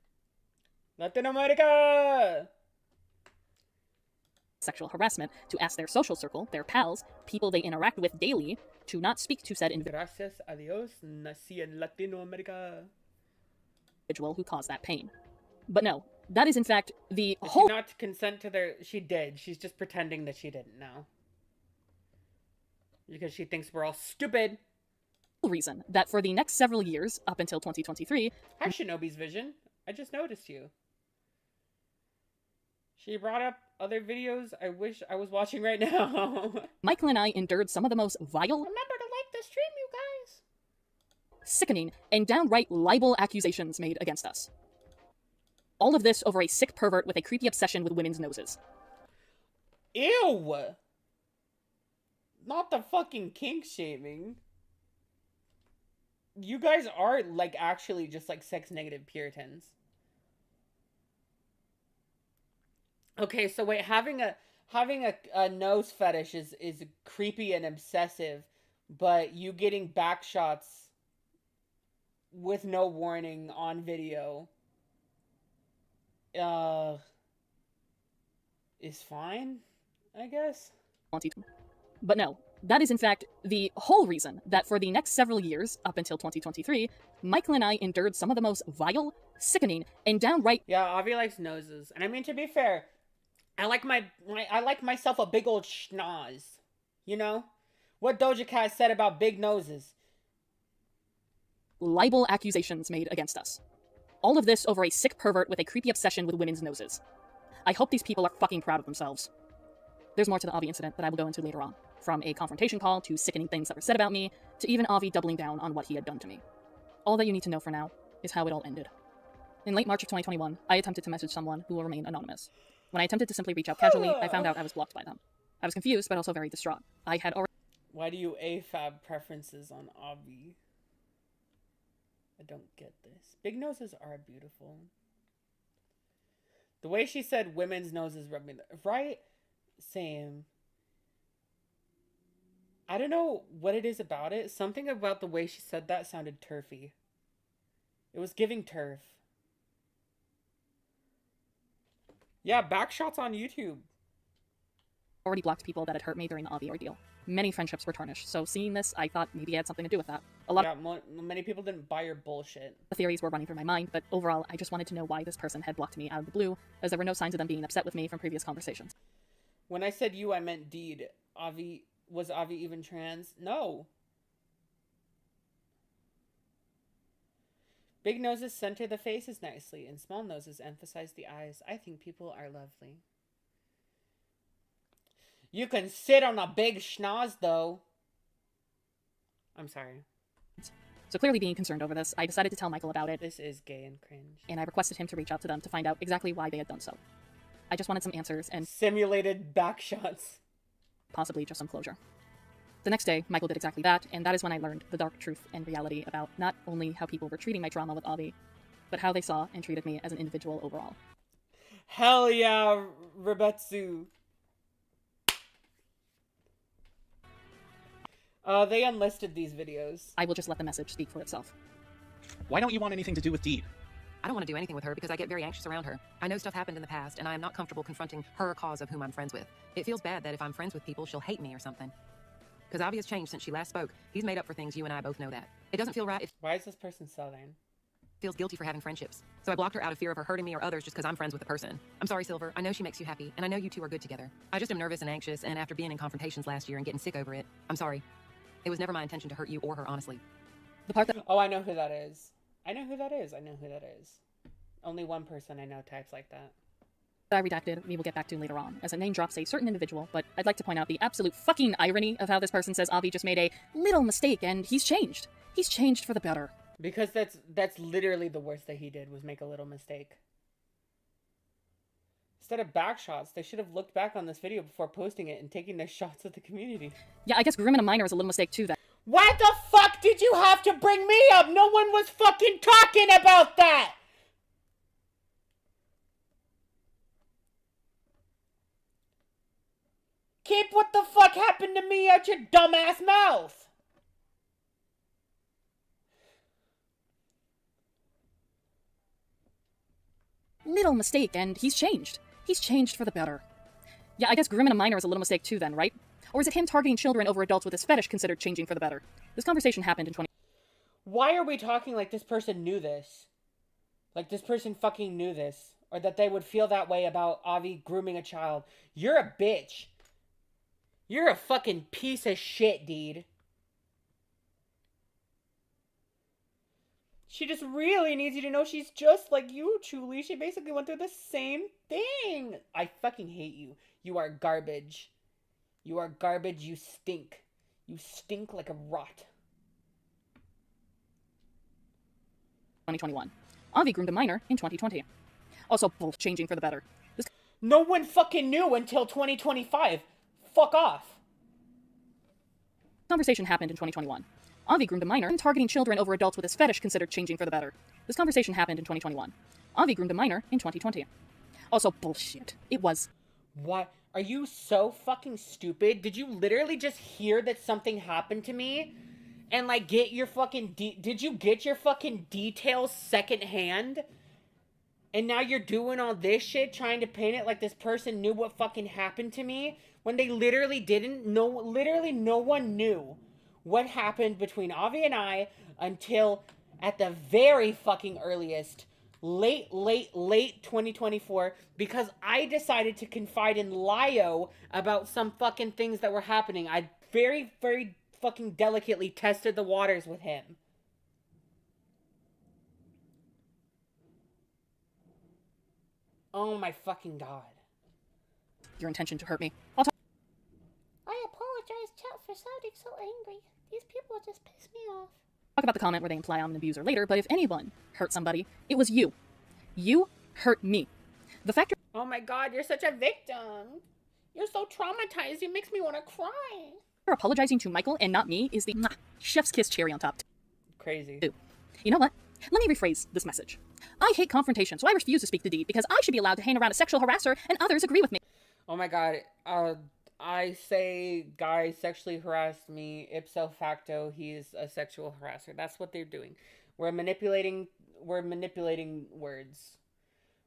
Latin America! sexual harassment to ask their social circle, their pals, people they interact with daily, to not speak to said Gracias a Dios, nací en Latino America. individual who caused that pain. But no, that is in fact the Did she whole not consent to their... She did. She's just pretending that she didn't know. Because she thinks we're all stupid. reason that for the next several years, up until 2023, Hi, Shinobi's Vision. I just noticed you. She brought up other videos I wish I was watching right now. Michael and I endured some of the most vile, Remember to like the stream, you guys. sickening, and downright libel accusations made against us. All of this over a sick pervert with a creepy obsession with women's noses. Ew! Not the fucking kink shaming. You guys are, like, actually just, like, sex-negative Puritans. Okay, so wait, having a nose fetish is creepy and obsessive, but you getting back shots with no warning on video is fine, I guess. But no, that is in fact the whole reason that for the next several years, up until 2023, Michael and I endured some of the most vile, sickening, and downright Yeah, Avi likes noses. And I mean, to be fair, I like I like myself a big old schnoz. You know? What Doja Cat said about big noses. libel accusations made against us. All of this over a sick pervert with a creepy obsession with women's noses. I hope these people are fucking proud of themselves. There's more to the Avi incident that I will go into later on, from a confrontation call to sickening things that were said about me, to even Avi doubling down on what he had done to me. All that you need to know for now is how it all ended. In late March of 2021, I attempted to message someone who will remain anonymous. When I attempted to simply reach out casually, I found out I was blocked by them. I was confused, but also very distraught. I had already Why do you AFAB preferences on Avi? I don't get this. Big noses are beautiful. The way she said women's noses rub me, right? Same. I don't know what it is about it. Something about the way she said that sounded turfy. It was giving turf. Yeah, backshots on YouTube. Already blocked people that had hurt me during the Avi ordeal. Many friendships were tarnished, so seeing this, I thought maybe it had something to do with that. A lot Many people didn't buy your bullshit. of theories were running through my mind, but overall, I just wanted to know why this person had blocked me out of the blue, as there were no signs of them being upset with me from previous conversations. When I said you, I meant Deed. Was Avi even trans? No. Big noses center the faces nicely, and small noses emphasize the eyes. I think people are lovely. You can sit on a big schnoz, though. I'm sorry. So clearly being concerned over this, I decided to tell Michael about it, This is gay and cringe. and I requested him to reach out to them to find out exactly why they had done so. I just wanted some answers and Simulated backshots. possibly just some closure. The next day, Michael did exactly that, and that is when I learned the dark truth and reality about not only how people were treating my trauma with Avi, but how they saw and treated me as an individual overall. Hell yeah, Rebetsu. They unlisted these videos. I will just let the message speak for itself. Why don't you want anything to do with Deed? I don't want to do anything with her because I get very anxious around her. I know stuff happened in the past, and I am not comfortable confronting her cause of whom I'm friends with. It feels bad that if I'm friends with people, she'll hate me or something. Because Avi has changed since she last spoke. He's made up for things, you and I both know that. It doesn't feel right. It Why is this person Southern? feels guilty for having friendships. So I blocked her out of fear of her hurting me or others just because I'm friends with the person. I'm sorry, Silver. I know she makes you happy, and I know you two are good together. I just am nervous and anxious, and after being in confrontations last year and getting sick over it, I'm sorry. It was never my intention to hurt you or her, honestly. The part that Oh, I know who that is. I know who that is. I know who that is. Only one person I know types like that. I redacted, we will get back to later on, as it name drops a certain individual, but I'd like to point out the absolute fucking irony of how this person says Avi just made a little mistake and he's changed. He's changed for the better. Because that's literally the worst that he did, was make a little mistake. Instead of backshots, they should have looked back on this video before posting it and taking their shots at the community. Yeah, I guess grooming a minor is a little mistake too then. Why the fuck did you have to bring me up? No one was fucking talking about that! Keep what the fuck happened to me out your dumbass mouth! Little mistake and he's changed. He's changed for the better. Yeah, I guess grooming a minor is a little mistake too then, right? Or is it him targeting children over adults with his fetish considered changing for the better? This conversation happened in 20... Why are we talking like this person knew this? Like this person fucking knew this. Or that they would feel that way about Avi grooming a child. You're a bitch. You're a fucking piece of shit, dude. She just really needs you to know she's just like you, Truly. She basically went through the same thing. I fucking hate you. You are garbage. You are garbage. You stink. You stink like a rot. 2021. Avi groomed a minor in 2020. Also, both changing for the better. This No one fucking knew until 2025. Fuck off. conversation happened in 2021. Avi groomed a minor and targeting children over adults with his fetish considered changing for the better. This conversation happened in 2021. Avi groomed a minor in 2020. Also, bullshit. It was... What? Are you so fucking stupid? Did you literally just hear that something happened to me? And like get your fucking did you get your fucking details secondhand? And now you're doing all this shit trying to paint it like this person knew what fucking happened to me when they literally didn't. Literally no one knew what happened between Avi and I until at the very fucking earliest late 2024, because I decided to confide in Lio about some fucking things that were happening. I very fucking delicately tested the waters with him. Oh my fucking god. your intention to hurt me. I apologize, chat, for sounding so angry. These people just piss me off. Talk about the comment where they imply I'm an abuser later, but if anyone hurt somebody, it was you. You hurt me. The fact Oh my god, you're such a victim. You're so traumatized, it makes me want to cry. you're apologizing to Michael and not me is the chef's kiss cherry on top. Crazy. You know what? Let me rephrase this message. I hate confrontation, so I refuse to speak to Dee because I should be allowed to hang around a sexual harasser and others agree with me. Oh my god. I say guy sexually harassed me. Ipso facto, he's a sexual harasser. That's what they're doing. We're manipulating words.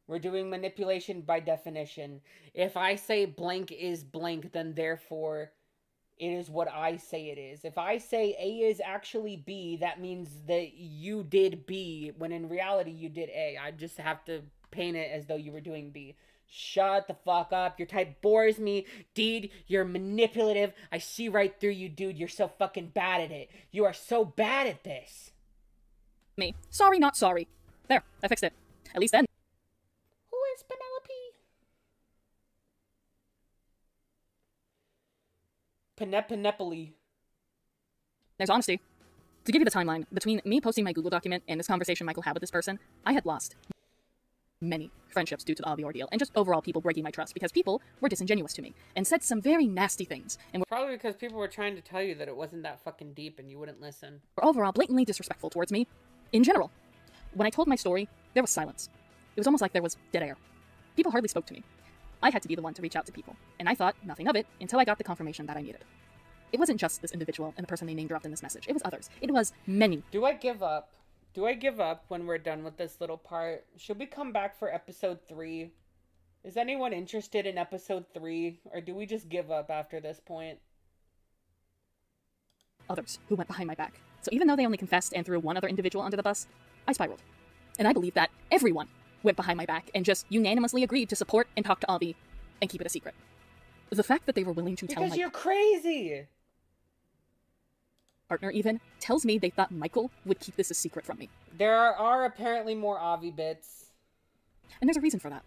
We're doing manipulation by definition. If I say blank is blank, then therefore it is what I say it is. If I say A is actually B, that means that you did B, when in reality you did A. I just have to paint it as though you were doing B. Shut the fuck up. Your type bores me. Dude, you're manipulative. I see right through you, dude. You're so fucking bad at it. You are so bad at this. Me. Sorry, not sorry. There, I fixed it. At least then. Who is Penelope? Penepoli. There's honesty. To give you the timeline, between me posting my Google document and this conversation Michael had with this person, I had lost many friendships due to the Avi ordeal, and just overall people breaking my trust because people were disingenuous to me and said some very nasty things and were Probably because people were trying to tell you that it wasn't that fucking deep and you wouldn't listen. overall blatantly disrespectful towards me in general. When I told my story, there was silence. It was almost like there was dead air. People hardly spoke to me. I had to be the one to reach out to people, and I thought nothing of it until I got the confirmation that I needed. It wasn't just this individual and the person they name dropped in this message. It was others. It was many. Do I give up? Do I give up when we're done with this little part? Should we come back for episode 3? Is anyone interested in episode 3? Or do we just give up after this point? Others who went behind my back. So even though they only confessed and threw one other individual under the bus, I spiraled. And I believe that everyone went behind my back and just unanimously agreed to support and talk to Avi and keep it a secret. The fact that they were willing to tell Because my you're crazy! partner even tells me they thought Michael would keep this a secret from me. There are apparently more Avi bits. And there's a reason for that.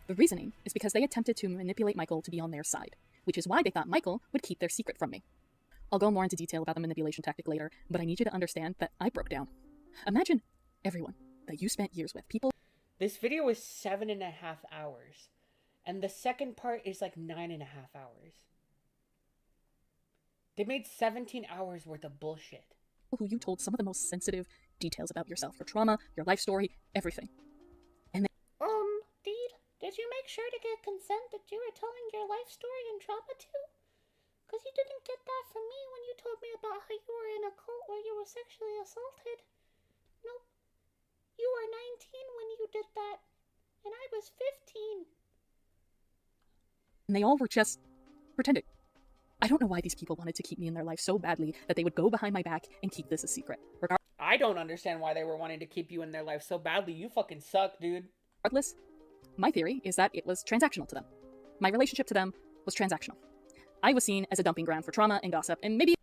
The reasoning is because they attempted to manipulate Michael to be on their side, which is why they thought Michael would keep their secret from me. I'll go more into detail about the manipulation tactic later, but I need you to understand that I broke down. Imagine everyone that you spent years with, people. This video is 7.5 hours. And the second part is like 9.5 hours. They made 17 hours worth of bullshit. Who you told some of the most sensitive details about yourself, your trauma, your life story, everything. And they Deed, did you make sure to get consent that you were telling your life story and trauma to? Because you didn't get that from me when you told me about how you were in a cult where you were sexually assaulted. Nope. You were 19 when you did that, and I was 15. and they all were just pretending. I don't know why these people wanted to keep me in their life so badly that they would go behind my back and keep this a secret. I don't understand why they were wanting to keep you in their life so badly. You fucking suck, dude. Regardless, my theory is that it was transactional to them. My relationship to them was transactional. I was seen as a dumping ground for trauma and gossip, and maybe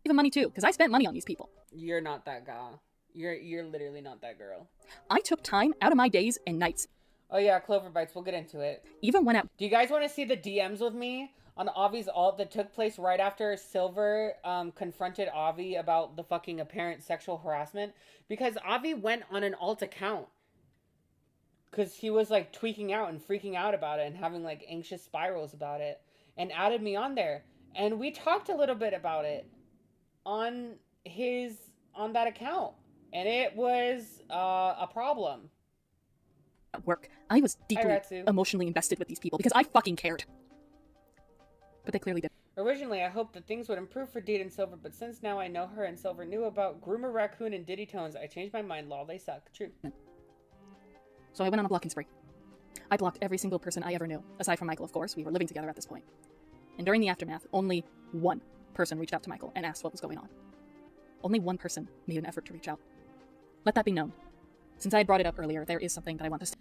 even money too, because I spent money on these people. You're not that guy. You're literally not that girl. I took time out of my days and nights. Oh yeah, Clover Bites, we'll get into it. Even when out. Do you guys want to see the DMs with me on Avi's alt that took place right after Silver confronted Avi about the fucking apparent sexual harassment? Because Avi went on an alt account. Because he was like tweaking out and freaking out about it and having like anxious spirals about it. And added me on there. And we talked a little bit about it on that account. And it was a problem. At work, I was deeply Hi, Ratsu. emotionally invested with these people because I fucking cared. But they clearly didn't. Originally, I hoped that things would improve for Deed and Silver, but since now I know her and Silver knew about Groomer Raccoon and Diddy Tones, I changed my mind. Lol, they suck. True. So I went on a blocking spree. I blocked every single person I ever knew, aside from Michael, of course. We were living together at this point. And during the aftermath, only one person reached out to Michael and asked what was going on. Only one person made an effort to reach out. Let that be known. Since I had brought it up earlier, there is something that I want to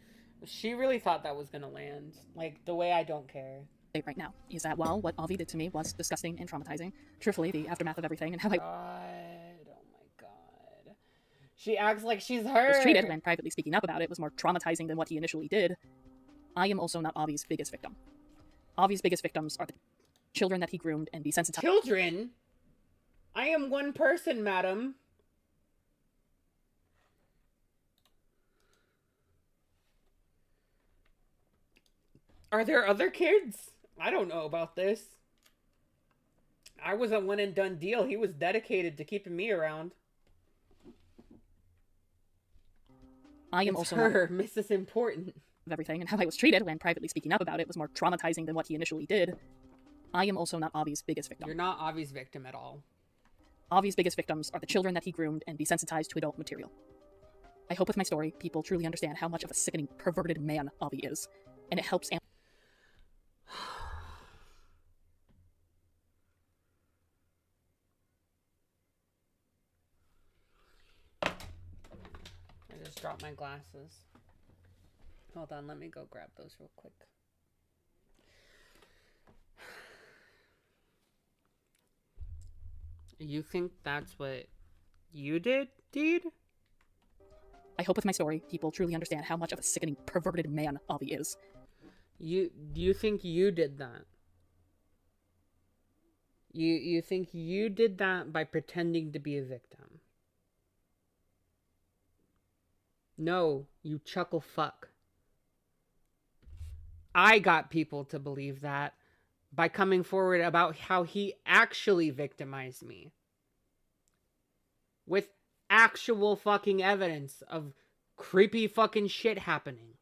She really thought that was gonna land. Like, the way I don't care. say right now, is that while what Avi did to me was disgusting and traumatizing, truthfully, the aftermath of everything and how I God, oh my god. She acts like she's hurt. was treated when privately speaking up about it was more traumatizing than what he initially did, I am also not Avi's biggest victim. Avi's biggest victims are the children that he groomed and desensitized. Children? I am one person, madam. Are there other kids? I don't know about this. I was a one and done deal. He was dedicated to keeping me around. I am It's also her, Mrs. Important. of everything, and how I was treated when privately speaking up about it was more traumatizing than what he initially did. I am also not Avi's biggest victim. You're not Avi's victim at all. Avi's biggest victims are the children that he groomed and desensitized to adult material. I hope with my story, people truly understand how much of a sickening, perverted man Avi is, and it helps I just dropped my glasses. Hold on, let me go grab those real quick. You think that's what you did, dude? I hope with my story, people truly understand how much of a sickening, perverted man Avi is. You think you did that? You think you did that by pretending to be a victim? No, you chuckle fuck. I got people to believe that by coming forward about how he actually victimized me. With actual fucking evidence of creepy fucking shit happening.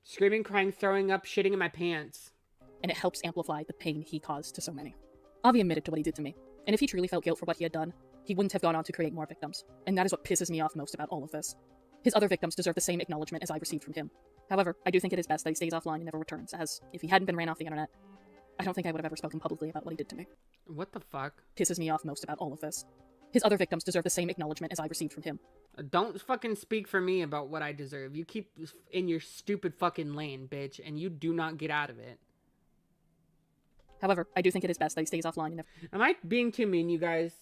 Screaming, crying, throwing up, shitting in my pants. And it helps amplify the pain he caused to so many. Avi admitted to what he did to me, and if he truly felt guilt for what he had done, he wouldn't have gone on to create more victims, and that is what pisses me off most about all of this. His other victims deserve the same acknowledgement as I received from him. However, I do think it is best that he stays offline and never returns, as if he hadn't been ran off the internet, I don't think I would have ever spoken publicly about what he did to me. What the fuck? Pisses me off most about all of this. His other victims deserve the same acknowledgement as I received from him. Don't fucking speak for me about what I deserve. You keep in your stupid fucking lane, bitch, and you do not get out of it. However, I do think it is best that he stays offline and never Am I being too mean, you guys?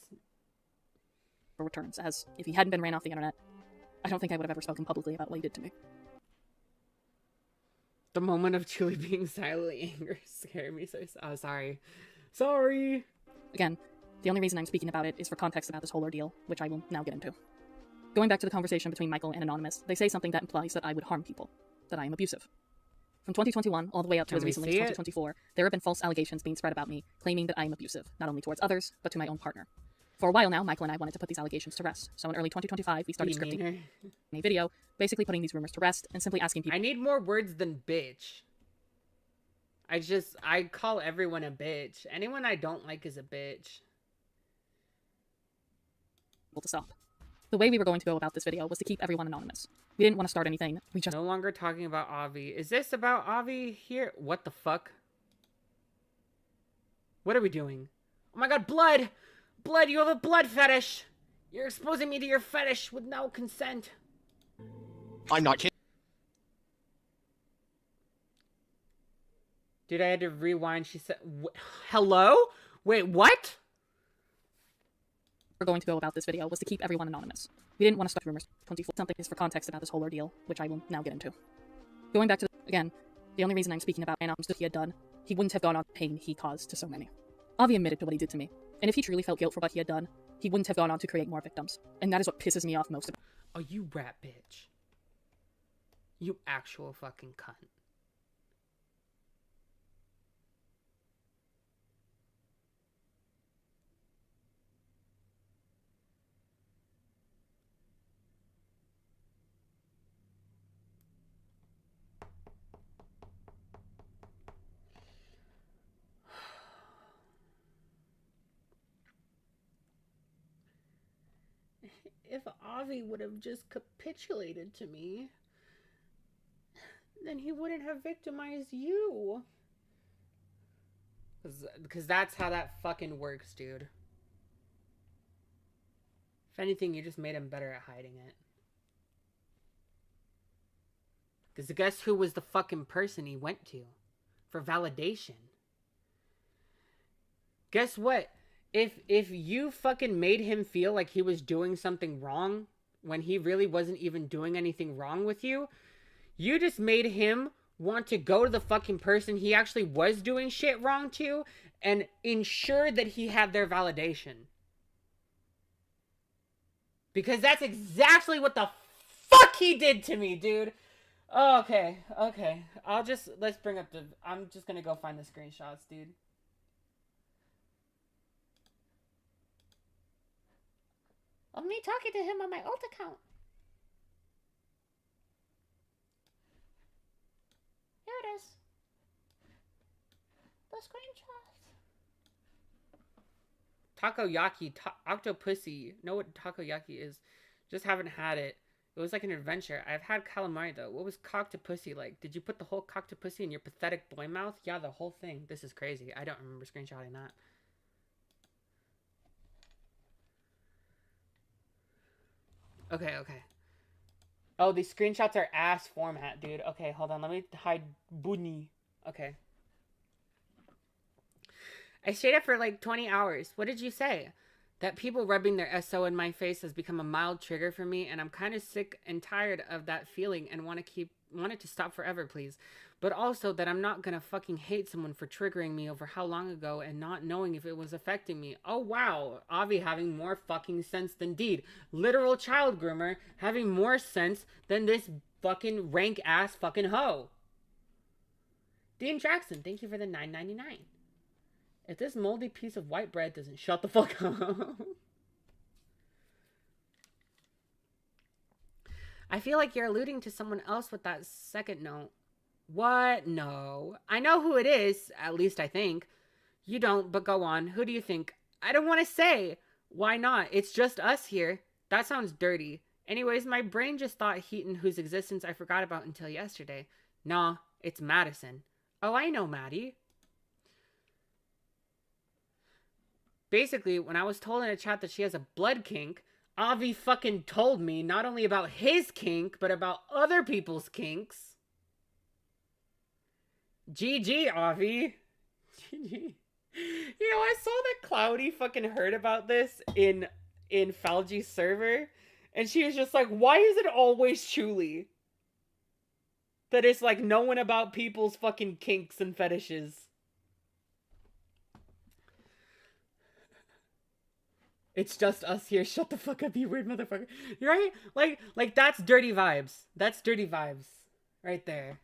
returns, as if he hadn't been ran off the internet, I don't think I would have ever spoken publicly about what he did to me. The moment of Julie being silently angry scared me so. Oh, sorry. Sorry! Again, the only reason I'm speaking about it is for context about this whole ordeal, which I will now get into. Going back to the conversation between Michael and Anonymous, they say something that implies that I would harm people, that I am abusive. From 2021 all the way up to Can as we recently as see it? 2024, there have been false allegations being spread about me, claiming that I am abusive, not only towards others, but to my own partner. For a while now, Michael and I wanted to put these allegations to rest, so in early 2025, we started scripting a video, basically putting these rumors to rest, and simply asking people I need more words than bitch. I call everyone a bitch. Anyone I don't like is a bitch. to stop. The way we were going to go about this video was to keep everyone anonymous. We didn't want to start anything, we just No longer talking about Avi. Is this about Avi here? What the fuck? What are we doing? Oh my god, blood! Blood, you have a blood fetish! You're exposing me to your fetish with no consent. I'm not kidding. Dude, I had to rewind. She said, hello? Wait, what? we're going to go about this video was to keep everyone anonymous. We didn't want to start rumors. 24 something is for context about this whole ordeal, which I will now get into. Going back to, again, the only reason I'm speaking about Anonymous that he had done, he wouldn't have gone on the pain he caused to so many. Avi admitted to what he did to me, and if he truly felt guilt for what he had done, he wouldn't have gone on to create more victims. And that is what pisses me off most about. Oh, you rat bitch. You actual fucking cunt. If Avi would have just capitulated to me, then he wouldn't have victimized you. Because that's how that fucking works, dude. If anything, you just made him better at hiding it. Because guess who was the fucking person he went to for validation? Guess what? If you fucking made him feel like he was doing something wrong when he really wasn't even doing anything wrong with you, you just made him want to go to the fucking person he actually was doing shit wrong to and ensure that he had their validation. Because that's exactly what the fuck he did to me, dude. Okay. Let's bring up I'm just gonna go find the screenshots, dude. Of me talking to him on my alt account. the screenshot. Takoyaki, octopussy. Know what takoyaki is? Just haven't had it. It was like an adventure. I've had calamari though. What was coctopussy like? Did you put the whole coctopussy in your pathetic boy mouth? Yeah, the whole thing. This is crazy. I don't remember screenshotting that. Okay, okay. Oh, these screenshots are ass format, dude. Okay, hold on. Let me hide Bunny. Okay. I stayed up for like 20 hours. What did you say? That people rubbing their SO in my face has become a mild trigger for me, and I'm kind of sick and tired of that feeling and want it to stop forever, please. But also that I'm not gonna fucking hate someone for triggering me over how long ago and not knowing if it was affecting me. Oh wow, Avi having more fucking sense than Deed. Literal child groomer having more sense than this fucking rank ass fucking hoe. Dean Jackson, thank you for the $9.99. If this moldy piece of white bread doesn't shut the fuck up. I feel like you're alluding to someone else with that second note. What? No. I know who it is, at least I think. You don't, but go on. Who do you think? I don't want to say. Why not? It's just us here. That sounds dirty. Anyways, my brain just thought Heaton, whose existence I forgot about until yesterday. Nah, it's Madison. Oh, I know Maddie. Basically, when I was told in a chat that she has a blood kink, Avi fucking told me not only about his kink, but about other people's kinks. GG, Avi. GG. You know, I saw that Cloudy fucking heard about this in Falgi's server, and she was just like, why is it always Chuli that it's like knowing about people's fucking kinks and fetishes? It's just us here. Shut the fuck up, you weird motherfucker. You're right? Like that's dirty vibes. That's dirty vibes. Right there.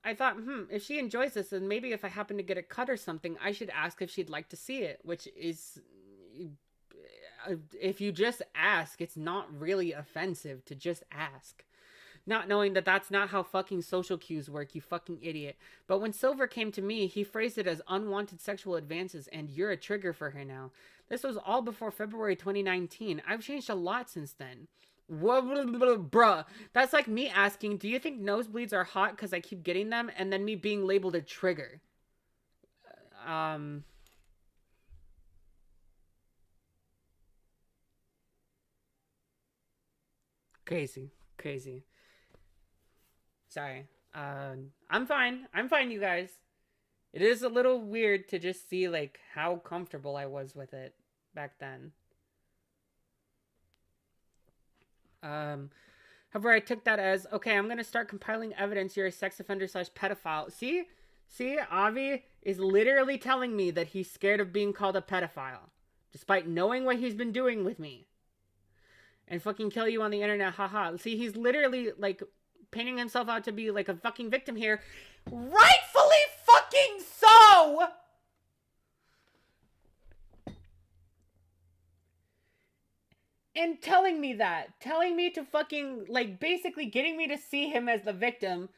I thought, if she enjoys this, then maybe if I happen to get a cut or something, I should ask if she'd like to see it, which is, if you just ask, it's not really offensive to just ask. Not knowing that that's not how fucking social cues work, you fucking idiot. But when Silver came to me, he phrased it as unwanted sexual advances, and you're a trigger for her now. This was all before February 2019. I've changed a lot since then. Bruh, that's like me asking, do you think nosebleeds are hot because I keep getting them, and then me being labeled a trigger? Crazy. Sorry. I'm fine, you guys. It is a little weird to just see, like, how comfortable I was with it back then. However, I took that as, okay, I'm gonna start compiling evidence you're a sex offender / pedophile. See, Avi is literally telling me that he's scared of being called a pedophile, despite knowing what he's been doing with me. And fucking kill you on the internet, haha. See, he's literally, like, painting himself out to be, like, a fucking victim here. Rightfully fucking so! And telling me to fucking, like, basically getting me to see him as the victim,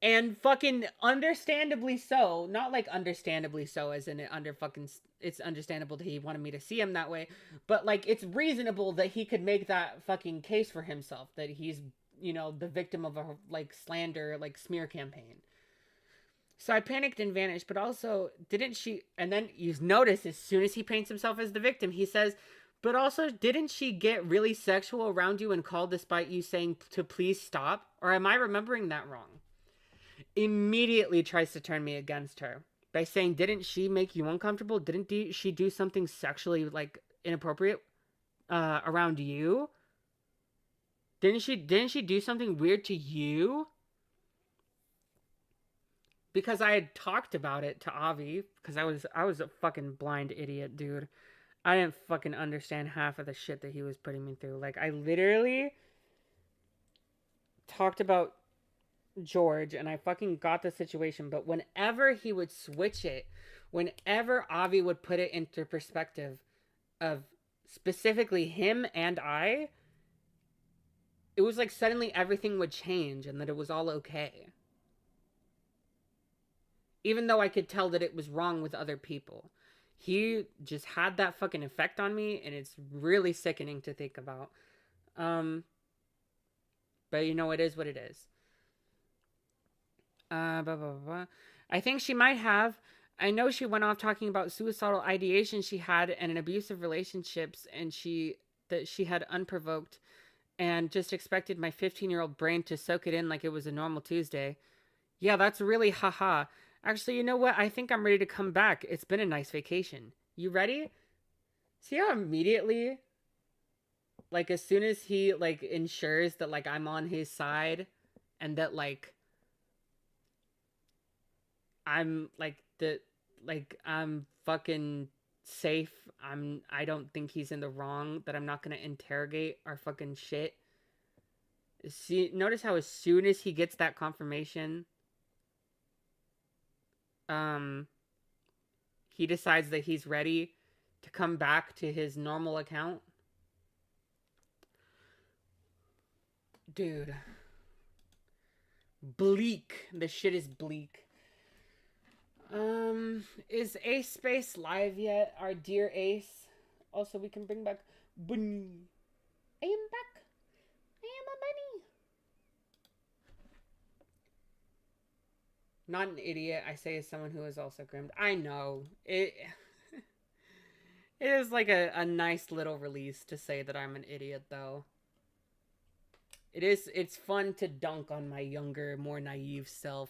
and fucking understandably so, not like understandably so as in it's understandable that he wanted me to see him that way, but like it's reasonable that he could make that fucking case for himself, that he's, you know, the victim of a, like, slander, like, smear campaign. So I panicked and vanished, but also, didn't she, and then you notice as soon as he paints himself as the victim, he says, but also, didn't she get really sexual around you and call despite you saying to please stop? Or am I remembering that wrong? Immediately tries to turn me against her by saying, didn't she make you uncomfortable? Didn't she do something sexually, like, inappropriate around you? Didn't she do something weird to you? Because I had talked about it to Avi, because I was a fucking blind idiot, dude. I didn't fucking understand half of the shit that he was putting me through. Like, I literally talked about George, and I fucking got the situation, but whenever he would switch it, whenever Avi would put it into perspective of specifically him and I, it was like suddenly everything would change and that it was all okay. even though I could tell that it was wrong with other people. He just had that fucking effect on me, and it's really sickening to think about. But you know, it is what it is. Blah, blah, blah, blah. I think she might have. I know she went off talking about suicidal ideation she had and an abusive relationships, and that she had unprovoked, and just expected my 15-year-old brain to soak it in like it was a normal Tuesday. Yeah, that's really haha. Actually, you know what? I think I'm ready to come back. It's been a nice vacation. You ready? See how immediately, like, as soon as he, like, ensures that, like, I'm on his side and that, like, I'm, like, I'm fucking safe. I don't think he's in the wrong, that I'm not gonna interrogate our fucking shit. See, notice how as soon as he gets that confirmation, he decides that he's ready to come back to his normal account. Dude. Bleak. This shit is bleak. Is Ace Space live yet? Our dear Ace. Also, we can bring back Bunny. I am back. I am a bunny. Not an idiot, I say as someone who is also groomed. I know. It is like a nice little release to say that I'm an idiot, though. It's fun to dunk on my younger, more naive self.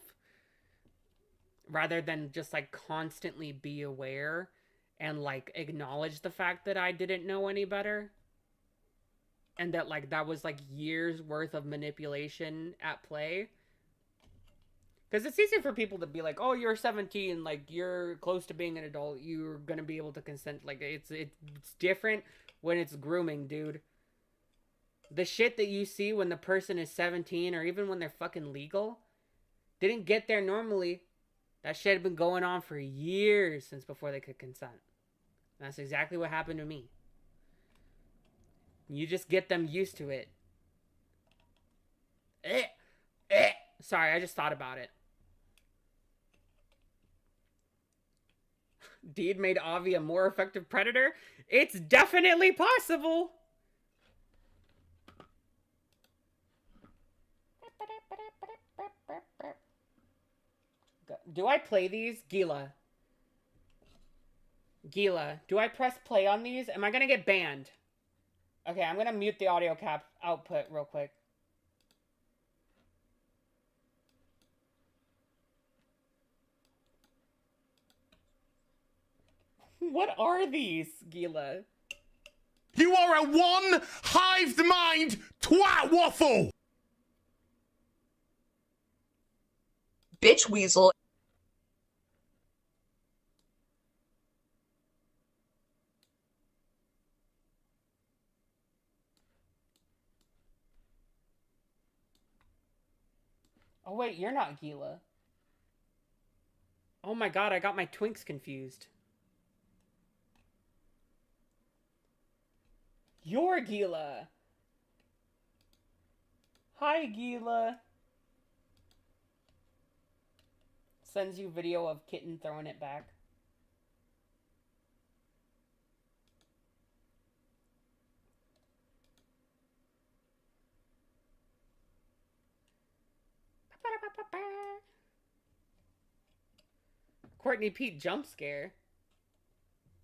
Rather than just, like, constantly be aware and, like, acknowledge the fact that I didn't know any better. And that, like, that was, like, years worth of manipulation at play. Because it's easy for people to be like, oh, you're 17, like, you're close to being an adult, you're gonna be able to consent. Like, it's different when it's grooming, dude. The shit that you see when the person is 17, or even when they're fucking legal, didn't get there normally. That shit had been going on for years since before they could consent. And that's exactly what happened to me. You just get them used to it. Sorry, I just thought about it. Deed made Avi a more effective predator? It's definitely possible! Do I play these? Gila, do I press play on these? Am I gonna get banned? Okay, I'm gonna mute the audio cap output real quick. What are these, Gila? You are a one-hived mind twat waffle! Bitch weasel. Oh wait, you're not Gila. Oh my god, I got my Twinks confused. You're Gila. Hi, Gila. Sends you video of kitten throwing it back. Courtney Pete jump scare.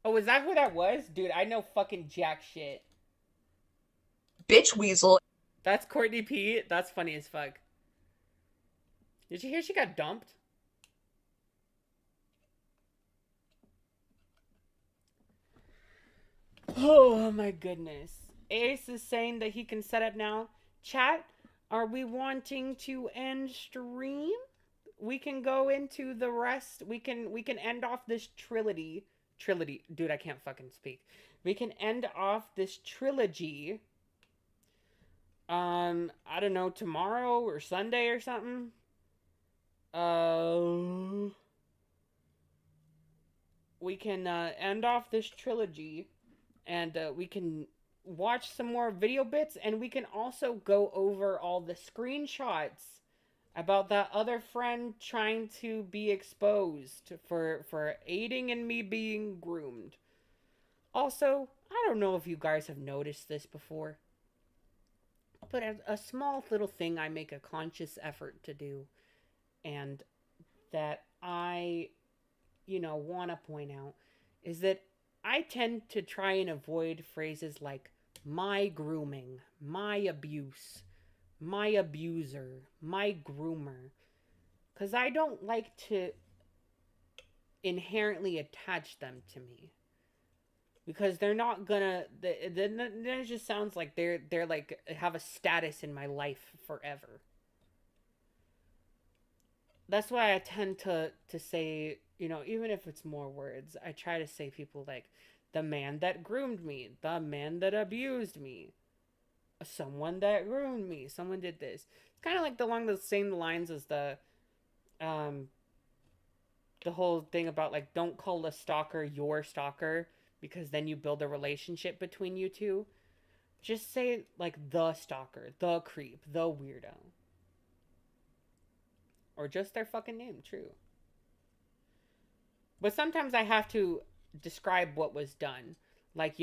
Oh, is that who that was? Dude, I know fucking jack shit. Bitch weasel. That's Courtney Pete? That's funny as fuck. Did you hear she got dumped? Oh my goodness. Ace is saying that he can set up now. Chat, are we wanting to end stream? We can go into the rest. We can end off this trilogy. Dude, I can't fucking speak. We can end off this trilogy. I don't know, tomorrow or Sunday or something. We can end off this trilogy, and we can watch some more video bits, and we can also go over all the screenshots about that other friend trying to be exposed for aiding in me being groomed. Also, I don't know if you guys have noticed this before, but a small little thing I make a conscious effort to do, and that I, want to point out, is that I tend to try and avoid phrases like my grooming, my abuse, my abuser, my groomer, because I don't like to inherently attach them to me. Because they're not gonna. Then it just sounds like they're like have a status in my life forever. That's why I tend to say, even if it's more words, I try to say people like the man that groomed me, the man that abused me, someone that groomed me, someone did this. It's kind of like along the same lines as the whole thing about like don't call a stalker your stalker, because then you build a relationship between you two. Just say like the stalker, the creep, the weirdo. Or just their fucking name, true. But sometimes I have to describe what was done. Like,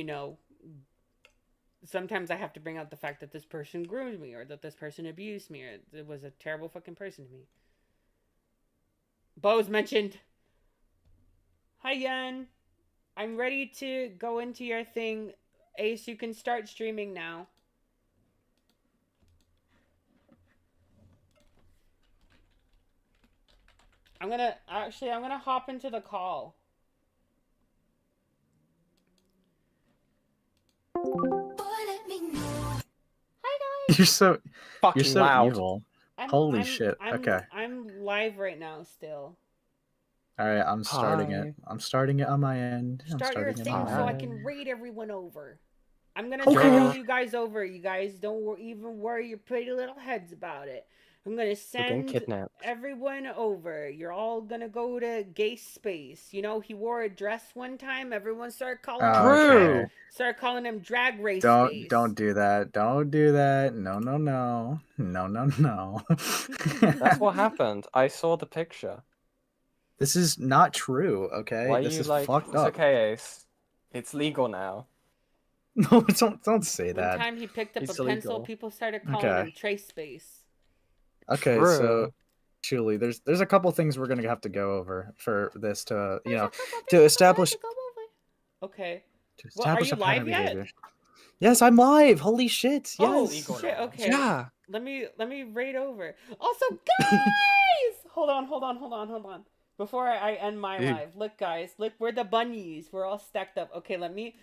sometimes I have to bring out the fact that this person groomed me, or that this person abused me, or it was a terrible fucking person to me. Bo's mentioned. Hi, Yan. I'm ready to go into your thing. Ace, you can start streaming now. I'm gonna hop into the call. Hi guys. You're so Fucking you're so loud. evil. Holy shit. Okay. I'm live right now still. All right, I'm starting Hi. it. I'm starting it on my end. Start your it thing on my so I end. can raid everyone over. I'm gonna Okay. send all you guys over. You guys don't even worry your pretty little heads about it. I'm gonna send kidnapped. everyone over. You're all gonna go to gay space. He wore a dress one time. Everyone started calling Okay. him drag race Don't space. don't do that. Don't do that. No, no, no. No, no, no. That's what happened. I saw the picture. This is not true, okay? Why This you is like? fucked It's up. okay, Ace. It's legal now. No, don't say One that. time he picked up It's a pencil. illegal. People started calling Okay. him trace space. Okay, True. so Julie, there's a couple things we're gonna have to go over for this to to establish Okay. to Well, are establish you a pattern live of yet? behaviour. Yes, I'm live. Holy shit. Oh Yes. shit. Okay. Yeah. Let me raid over. Also, guys, hold on. Before I end my Dude. live, look, guys, look, we're the bunnies. We're all stacked up. Okay, let me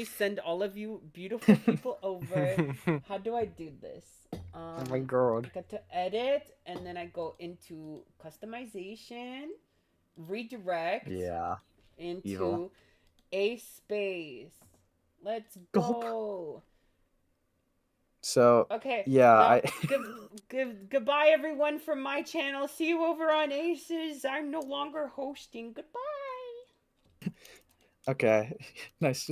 send all of you beautiful people over. How do I do this? Oh my god. I got to edit, and then I go into customization, redirect. Yeah. Into Evil. a space. Let's go. So Okay. yeah, Goodbye, everyone, from my channel. See you over on Aces. I'm no longer hosting. Goodbye. Okay. Nice.